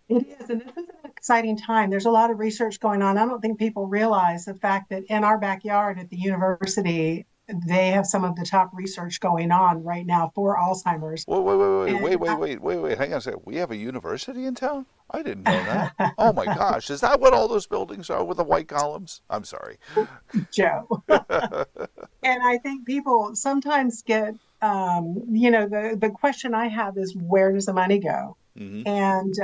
It is, and this is an exciting time. There's a lot of research going on. I don't think people realize the fact that in our backyard at the university, they have some of the top research going on right now for Alzheimer's. Wait, hang on a second. We have a university in town? I didn't know that. Oh my gosh, is that what all those buildings are with the white columns? I'm sorry. Joe. And I think people sometimes get, the question I have is, where does the money go? And,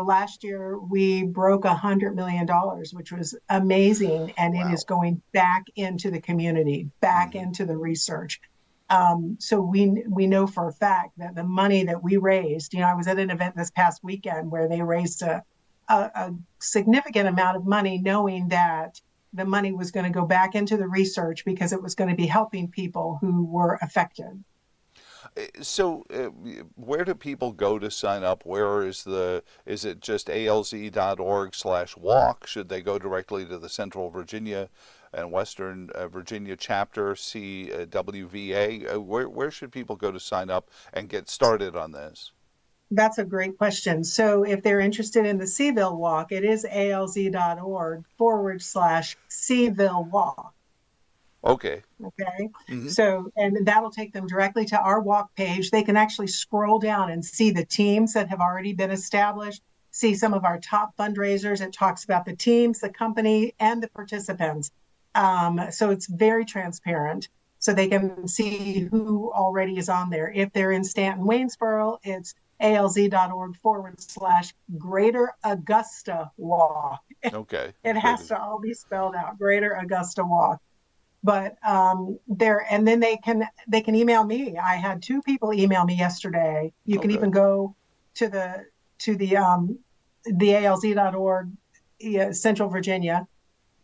last year we broke $100 million, which was amazing. And it is going back into the community, back into the research. So we know for a fact that the money that we raised, I was at an event this past weekend where they raised a significant amount of money, knowing that the money was going to go back into the research because it was going to be helping people who were affected. So where do people go to sign up? Is it just alz.org/walk? Should they go directly to the Central Virginia and Western Virginia chapter, CWVA? Where should people go to sign up and get started on this? That's a great question. So if they're interested in the Seaville Walk, it is alz.org/Seaville Walk. Okay. So, and that'll take them directly to our walk page. They can actually scroll down and see the teams that have already been established, see some of our top fundraisers. It talks about the teams, the company, and the participants. So it's very transparent. So they can see who already is on there. If they're in Stanton, Waynesboro, it's alz.org/Greater Augusta Walk. Okay. It has to all be spelled out, Greater Augusta Walk. But and then they can email me. I had 2 people email me yesterday. You can even go to the alz.org Central Virginia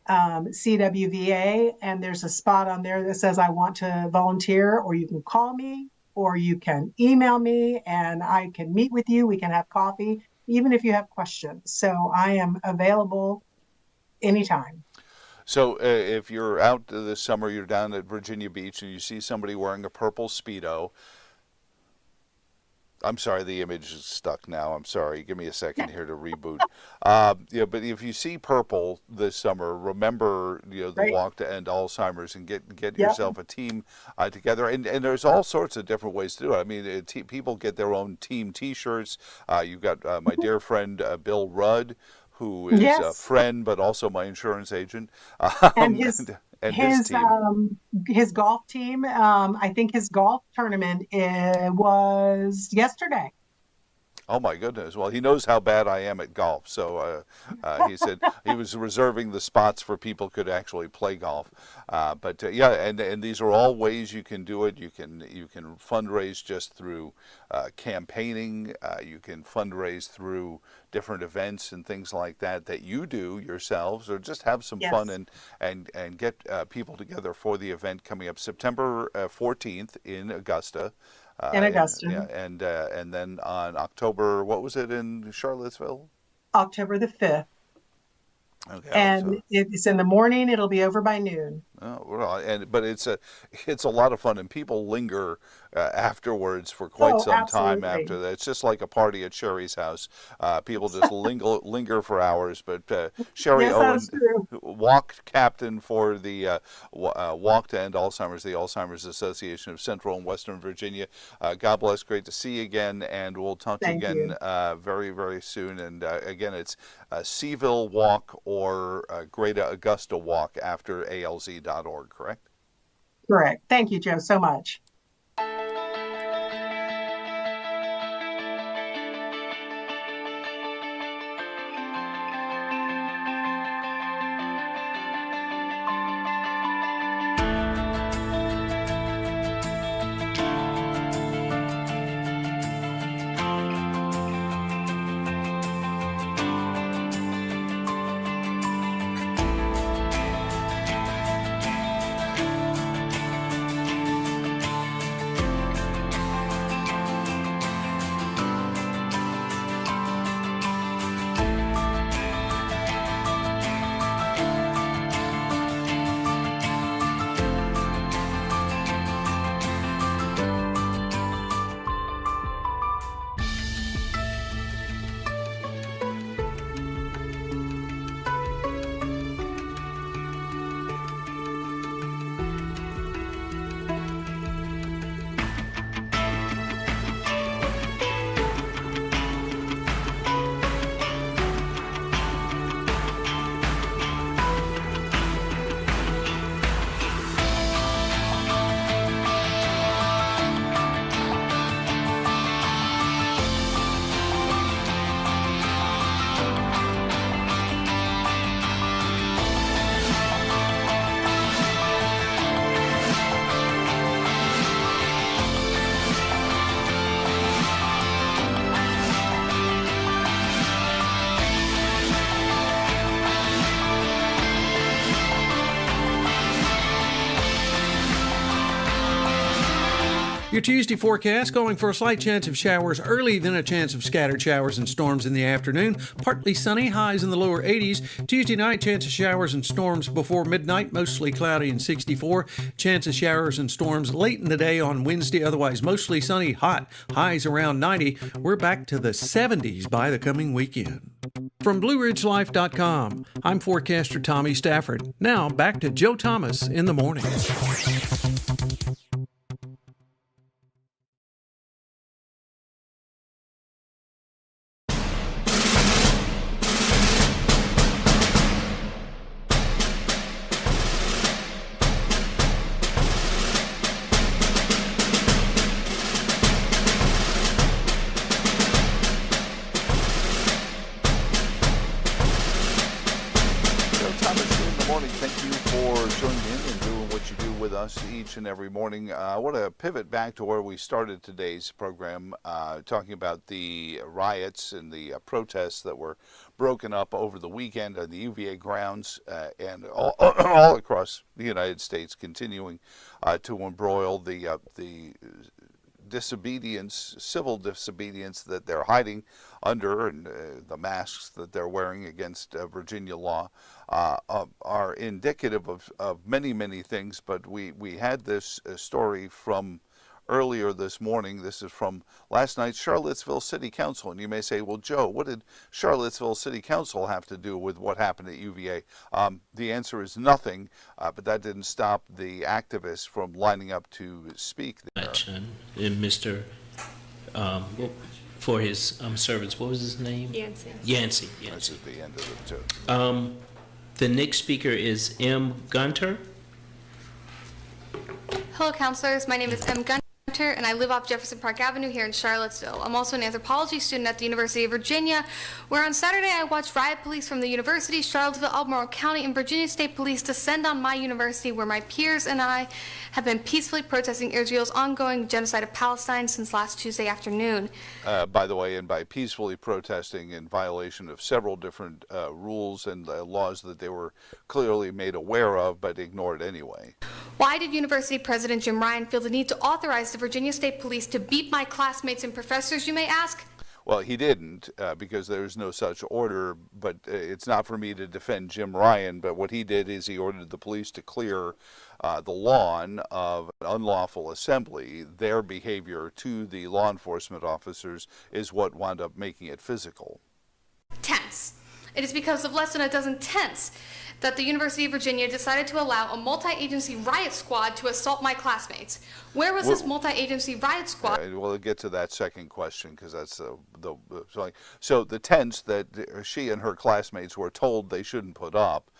CWVA, and there's a spot on there that says I want to volunteer, or you can call me, or you can email me, and I can meet with you. We can have coffee, even if you have questions. So I am available anytime. So if you're out this summer, you're down at Virginia Beach, and you see somebody wearing a purple Speedo. I'm sorry, the image is stuck now. I'm sorry. Give me a second here to reboot. But if you see purple this summer, remember the Walk to End Alzheimer's, and get yourself a team together. And there's all sorts of different ways to do it. I mean, people get their own team T-shirts. You've got my dear friend Bill Rudd, who is a friend but also my insurance agent. And his golf team, I think his golf tournament was yesterday. Oh my goodness. Well, he knows how bad I am at golf. So he said he was reserving the spots for people who could actually play golf. And these are all ways you can do it. You can fundraise just through campaigning. You can fundraise through different events and things like that you do yourselves, or just have some fun and get people together for the event coming up September 14th in Augusta. In Augusta. And then on October, what was it in Charlottesville? October the 5th. Okay. And it's in the morning. It'll be over by noon. Oh, well, but it's a lot of fun, and people linger afterwards for quite some time after that. It's just like a party at Sherry's house. People just linger for hours. But Sherry Owen, walk captain for the Walk to End Alzheimer's, the Alzheimer's Association of Central and Western Virginia. God bless. Great to see you again, and we'll talk to you again very, very soon. And again, it's Seaville Walk or Greater Augusta Walk after alz.org, correct? Correct. Thank you, Joe, so much. Your Tuesday forecast calling for a slight chance of showers early, then a chance of scattered showers and storms in the afternoon. Partly sunny, highs in the lower 80s. Tuesday night, chance of showers and storms before midnight, mostly cloudy and 64. Chance of showers and storms late in the day on Wednesday, otherwise mostly sunny, hot, highs around 90. We're back to the 70s by the coming weekend. From BlueRidgeLife.com, I'm forecaster Tommy Stafford. Now back to Joe Thomas in the morning. Each and every morning. I want to pivot back to where we started today's program, talking about the riots and the protests that were broken up over the weekend on the UVA grounds and all across the United States, continuing to embroil the disobedience, civil disobedience that they're hiding under, and the masks that they're wearing against Virginia law are indicative of many, many things. But we had this story from earlier this morning. This is from last night's Charlottesville City Council. And you may say, well, Joe, what did Charlottesville City Council have to do with what happened at UVA? The answer is nothing, but that didn't stop the activists from lining up to speak there. And Mr. For his service, what was his name? Yancey. That's at the end of it, too. The next speaker is M. Gunter. Hello, counselors. My name is M. Gunter, and I live off Jefferson Park Avenue here in Charlottesville. I'm also an anthropology student at the University of Virginia, where on Saturday I watched riot police from the university, Charlottesville, Albemarle County, and Virginia State Police descend on my university, where my peers and I have been peacefully protesting Israel's ongoing genocide of Palestine since last Tuesday afternoon. By the way, and by peacefully protesting in violation of several different rules and laws that they were clearly made aware of, but ignored anyway. Why did University President Jim Ryan feel the need to authorize the Virginia State Police to beat my classmates and professors, you may ask? Well, he didn't, because there's no such order, but it's not for me to defend Jim Ryan, but what he did is he ordered the police to clear the lawn of an unlawful assembly. Their behavior to the law enforcement officers is what wound up making it physical. Tense. It is because of less than a dozen tents that the University of Virginia decided to allow a multi-agency riot squad to assault my classmates. Where was this multi-agency riot squad? We'll get to that second question, because that's so the tents that she and her classmates were told they shouldn't put up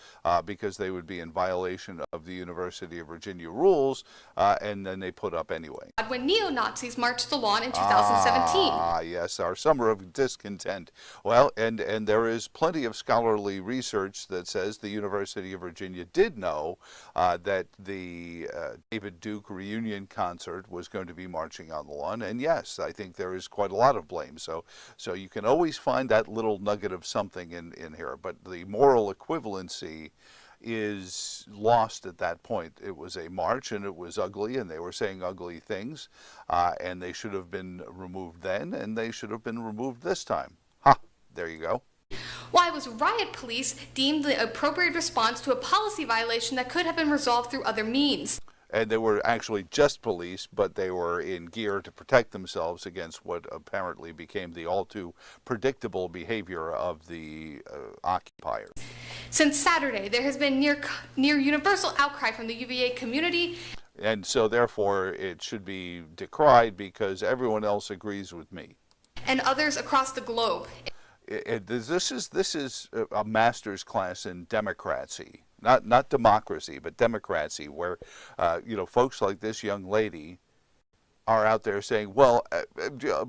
because they would be in violation of the University of Virginia rules, and then they put up anyway. When neo-Nazis marched the lawn in 2017. Yes, our summer of discontent. Well, and there is plenty of scholarly research that says the University of Virginia did know that the David Duke reunion concert was going to be marching on the lawn, and yes, I think there is quite a lot of blame. So you can always find that little nugget of something in here, but the moral equivalency is lost at that point. It was a march, and it was ugly, and they were saying ugly things, and they should have been removed then, and they should have been removed this time. There you go. Why was riot police deemed the appropriate response to a policy violation that could have been resolved through other means? And they were actually just police, but they were in gear to protect themselves against what apparently became the all too predictable behavior of the occupiers. Since Saturday, there has been near universal outcry from the UVA community. And so therefore it should be decried because everyone else agrees with me. And others across the globe. This is a master's class in democracy, not democracy, but democracy, where folks like this young lady are out there saying, well,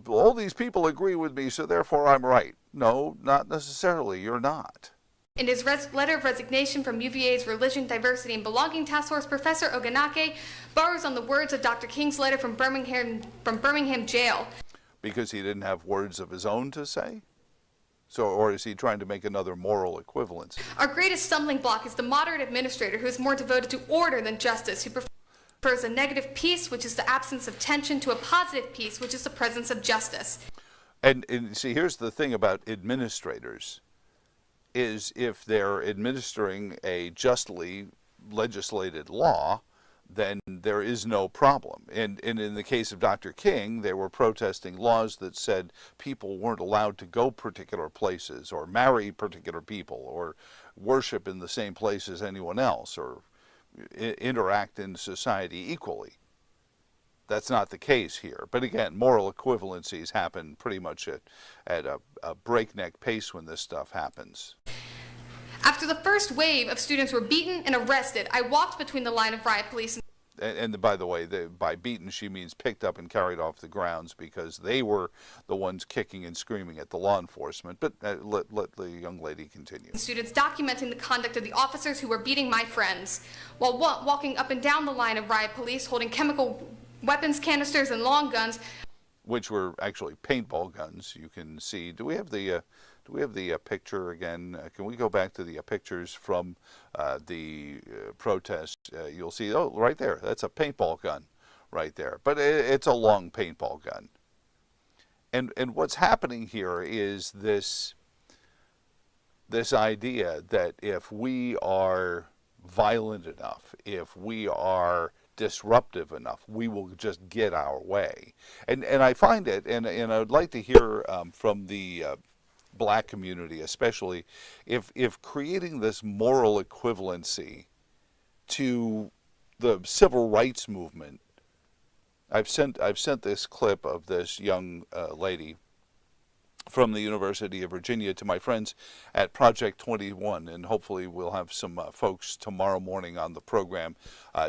all these people agree with me, so therefore I'm right. No, not necessarily. You're not. In his letter of resignation from UVA's Religion, Diversity, and Belonging Task Force, Professor Ogunake borrows on the words of Dr. King's letter from Birmingham jail. Because he didn't have words of his own to say? So, or is he trying to make another moral equivalence? Our greatest stumbling block is the moderate administrator who is more devoted to order than justice, who prefers prefers a negative peace, which is the absence of tension, to a positive peace, which is the presence of justice. And see, here's the thing about administrators, is if they're administering a justly legislated law, then there is no problem. And in the case of Dr. King, they were protesting laws that said people weren't allowed to go particular places or marry particular people or worship in the same place as anyone else or interact in society equally. That's not the case here. But again, moral equivalencies happen pretty much at a breakneck pace when this stuff happens. After the first wave of students were beaten and arrested, I walked between the line of riot police and by the way, by beaten, she means picked up and carried off the grounds because they were the ones kicking and screaming at the law enforcement. But let the young lady continue. Students documenting the conduct of the officers who were beating my friends while walking up and down the line of riot police holding chemical weapons canisters and long guns, which were actually paintball guns. You can see. Do we have the picture again? Can we go back to the pictures from the protest? You'll see. Oh, right there. That's a paintball gun, right there. But it's a long paintball gun. And what's happening here is this idea that if we are violent enough, if we are disruptive enough, we will just get our way. And I find it, and I would like to hear from the black community, especially, if creating this moral equivalency to the civil rights movement. I've sent this clip of this young lady from the University of Virginia to my friends at Project 21, and hopefully we'll have some folks tomorrow morning on the program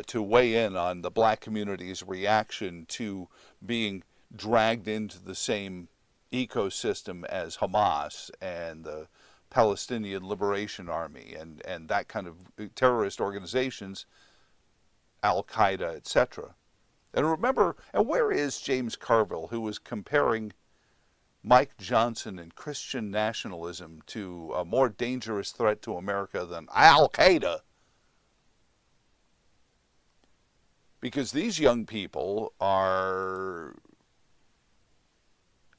to weigh in on the black community's reaction to being dragged into the same ecosystem as Hamas and the Palestinian Liberation Army and that kind of terrorist organizations, Al-Qaeda, etc. And remember, and where is James Carville, who was comparing Mike Johnson and Christian nationalism to a more dangerous threat to America than Al-Qaeda? Because these young people are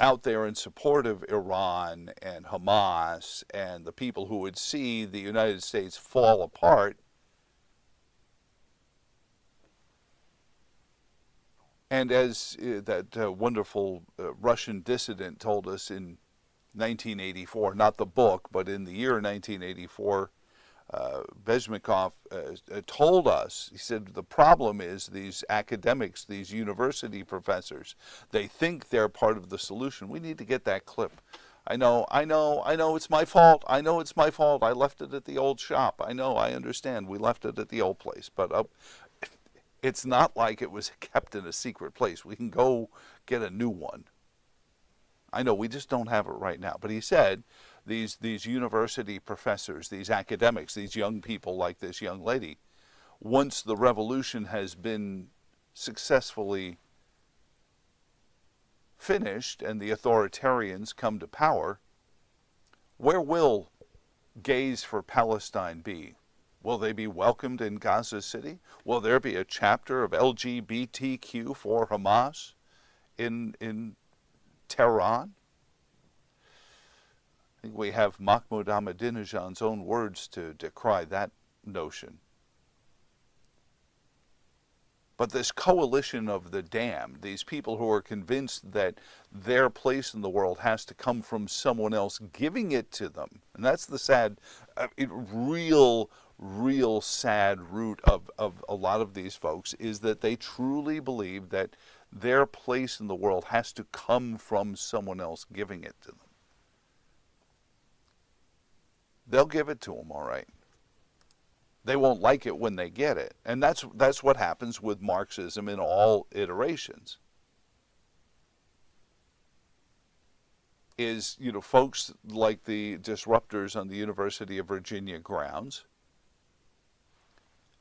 out there in support of Iran and Hamas and the people who would see the United States fall apart. And as that wonderful Russian dissident told us in 1984, not the book, but in the year 1984, Bezhmikov told us, he said, the problem is these academics, these university professors, they think they're part of the solution. We need to get that clip. I know, it's my fault. I know it's my fault. I left it at the old shop. I know, I understand. We left it at the old place. But it's not like it was kept in a secret place. We can go get a new one. I know, we just don't have it right now. But he said these university professors, these academics, these young people like this young lady, once the revolution has been successfully finished and the authoritarians come to power, where will Gays for Palestine be? Will they be welcomed in Gaza City? Will there be a chapter of LGBTQ for Hamas in Tehran? I think we have Mahmoud Ahmadinejad's own words to decry that notion. But this coalition of the damned, these people who are convinced that their place in the world has to come from someone else giving it to them, and that's the sad, real sad root of a lot of these folks, is that they truly believe that their place in the world has to come from someone else giving it to them. They'll give it to them, all right. They won't like it when they get it. And that's what happens with Marxism in all iterations. Is, folks like the disruptors on the University of Virginia grounds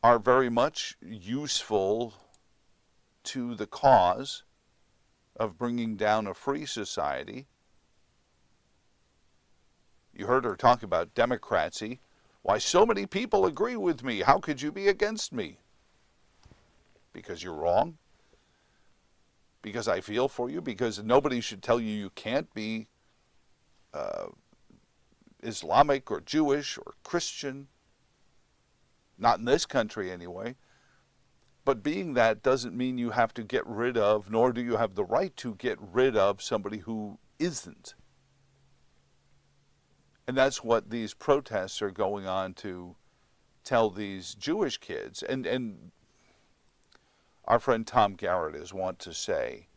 are very much useful to the cause of bringing down a free society. You heard her talk about democracy. Why, so many people agree with me. How could you be against me? because you're wrong, because I feel for you, because nobody should tell you you can't be Islamic or Jewish or Christian. Not in this country anyway. But being that doesn't mean you have to get rid of, nor do you have the right to get rid of somebody who isn't. And that's what these protests are going on to tell these Jewish kids. And our friend Tom Garrett is wont to say,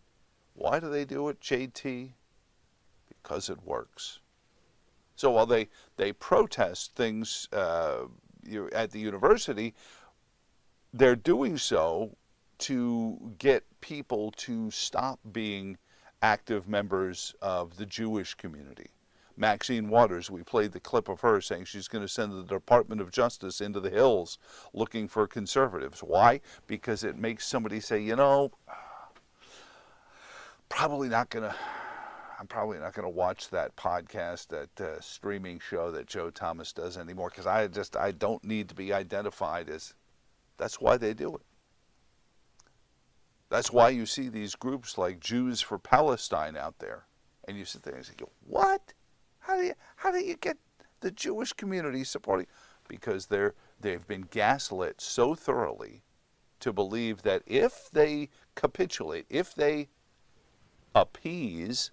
why do they do it, JT? Because it works. So while they protest things at the university, they're doing so to get people to stop being active members of the Jewish community. Maxine Waters, we played the clip of her saying she's going to send the Department of Justice into the hills looking for conservatives. Why? Because it makes somebody say, you know, I'm probably not going to watch that podcast, that streaming show that Joe Thomas does anymore, because I don't need to be identified as. That's why they do it. That's why you see these groups like Jews for Palestine out there, and you sit there and say, "What? How do you get the Jewish community supporting?" Because they've been gaslit so thoroughly to believe that if they capitulate, if they appease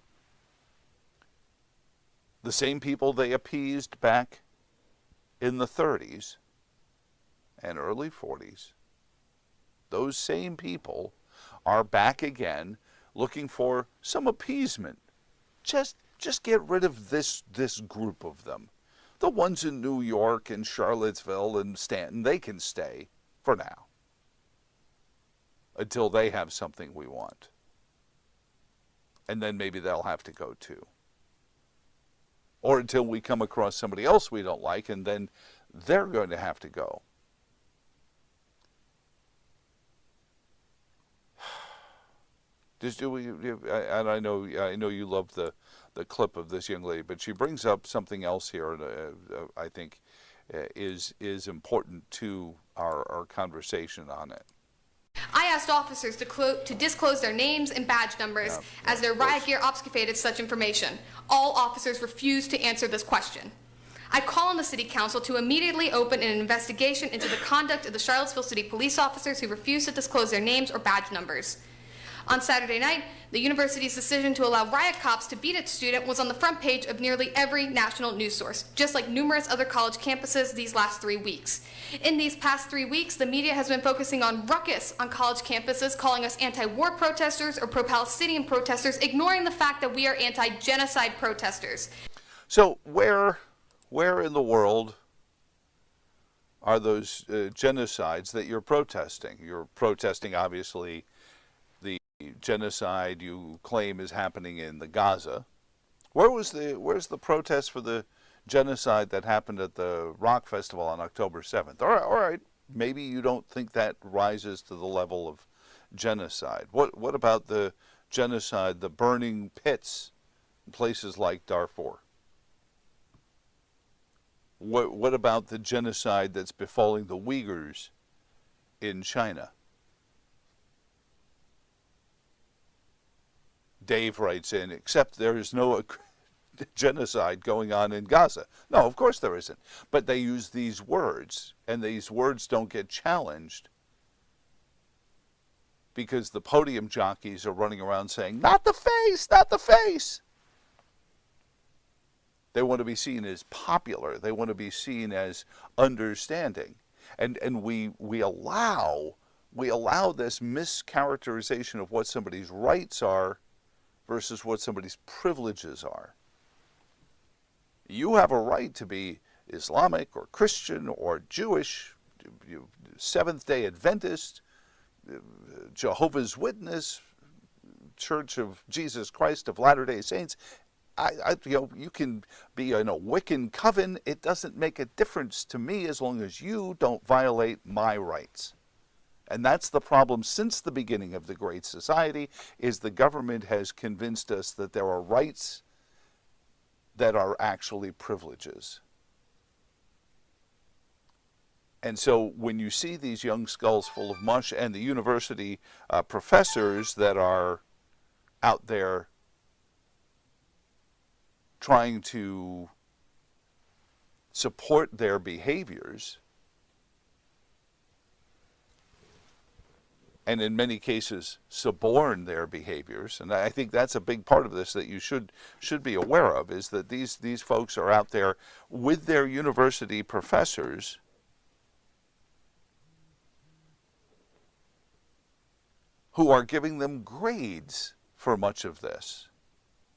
the same people they appeased back in the 30s and early 40s, those same people are back again looking for some appeasement. Just get rid of this group of them. The ones in New York and Charlottesville and Stanton, they can stay for now until they have something we want. And then maybe they'll have to go too. Or until we come across somebody else we don't like, and then they're going to have to go. And I know you love the clip of this young lady, but she brings up something else here that I think is important to our conversation on it. I asked officers to disclose their names and badge numbers as their riot gear obfuscated such information. All officers refused to answer this question. I call on the City Council to immediately open an investigation into the conduct of the Charlottesville City police officers who refused to disclose their names or badge numbers. On Saturday night, the university's decision to allow riot cops to beat its student was on the front page of nearly every national news source, just like numerous other college campuses these last 3 weeks. In these past 3 weeks, the media has been focusing on ruckus on college campuses, calling us anti-war protesters or pro-Palestinian protesters, ignoring the fact that we are anti-genocide protesters. So where in the world are those genocides that you're protesting? You're protesting, obviously, the genocide you claim is happening in the Gaza. Where's the protest for the genocide that happened at the Rock Festival on October 7th? All right, maybe you don't think that rises to the level of genocide. What about the genocide, the burning pits in places like Darfur? What about the genocide that's befalling the Uyghurs in China? Dave writes in, except there is no genocide going on in Gaza. No, of course there isn't. But they use these words, and these words don't get challenged because the podium jockeys are running around saying, not the face, not the face. They want to be seen as popular. They want to be seen as understanding. And we allow this mischaracterization of what somebody's rights are versus what somebody's privileges are. You have a right to be Islamic or Christian or Jewish, Seventh-day Adventist, Jehovah's Witness, Church of Jesus Christ of Latter-day Saints. You can be in a Wiccan coven. It doesn't make a difference to me as long as you don't violate my rights. And that's the problem since the beginning of the Great Society, is the government has convinced us that there are rights that are actually privileges. And so when you see these young skulls full of mush and the university professors that are out there trying to support their behaviors, and in many cases suborn their behaviors, and I think that's a big part of this that you should be aware of, is that these folks are out there with their university professors who are giving them grades for much of this.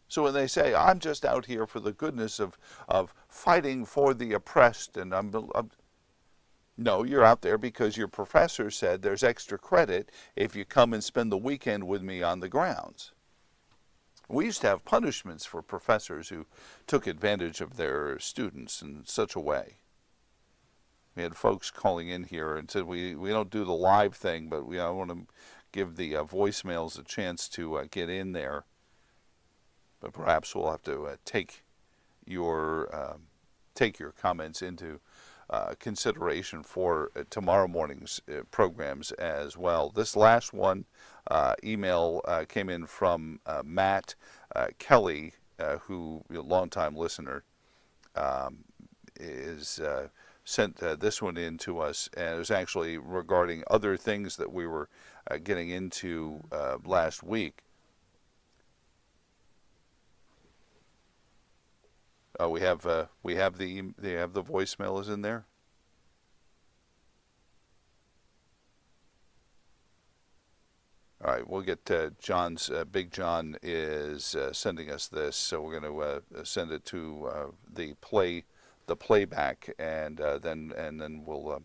So when they say, I'm just out here for the goodness of fighting for the oppressed, and no, you're out there because your professor said there's extra credit if you come and spend the weekend with me on the grounds. We used to have punishments for professors who took advantage of their students in such a way. We had folks calling in here and said, we don't do the live thing, but I want to give the voicemails a chance to get in there. But perhaps we'll have to take your comments into consideration for tomorrow morning's programs as well. This last one email came in from Matt Kelly, who, a longtime listener, is sent this one in to us, and it was actually regarding other things that we were getting into last week. We have the voicemail is in there. All right, we'll get John's. Big John is sending us this, so we're going to send it to the playback, and then we'll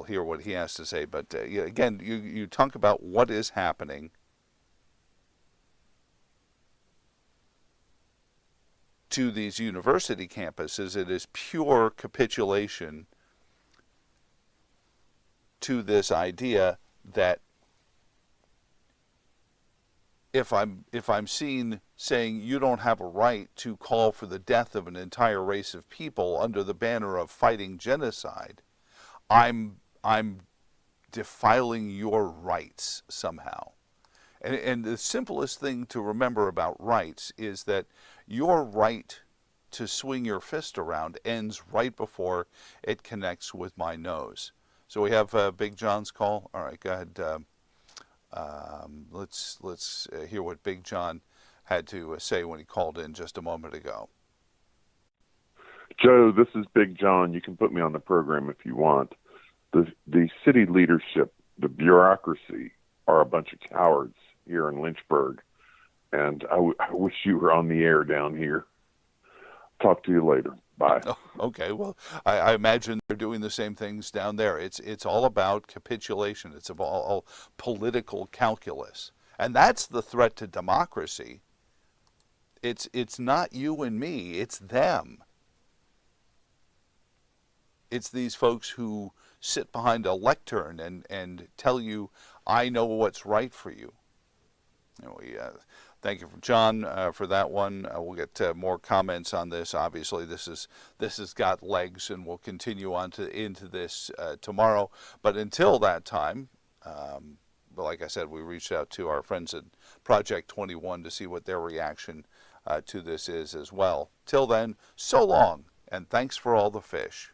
hear what he has to say. But again, you talk about what is happening to these university campuses. It is pure capitulation to this idea that if I'm seen saying you don't have a right to call for the death of an entire race of people under the banner of fighting genocide, I'm defiling your rights somehow. And the simplest thing to remember about rights is that your right to swing your fist around ends right before it connects with my nose. So we have Big John's call. All right, go ahead. Let's hear what Big John had to say when he called in just a moment ago. Joe, this is Big John. You can put me on the program if you want. The city leadership, the bureaucracy, are a bunch of cowards here in Lynchburg, and I wish you were on the air down here. Talk to you later. Bye. Oh, okay. Well, I imagine they're doing the same things down there. It's all about capitulation. It's all political calculus, and that's the threat to democracy. It's not you and me. It's them. It's these folks who sit behind a lectern and tell you, I know what's right for you. We thank you, John, for that one. We'll get more comments on this. Obviously, this has got legs, and we'll continue on into this tomorrow. But until that time, but like I said, we reached out to our friends at Project 21 to see what their reaction to this is as well. Till then, so long, and thanks for all the fish.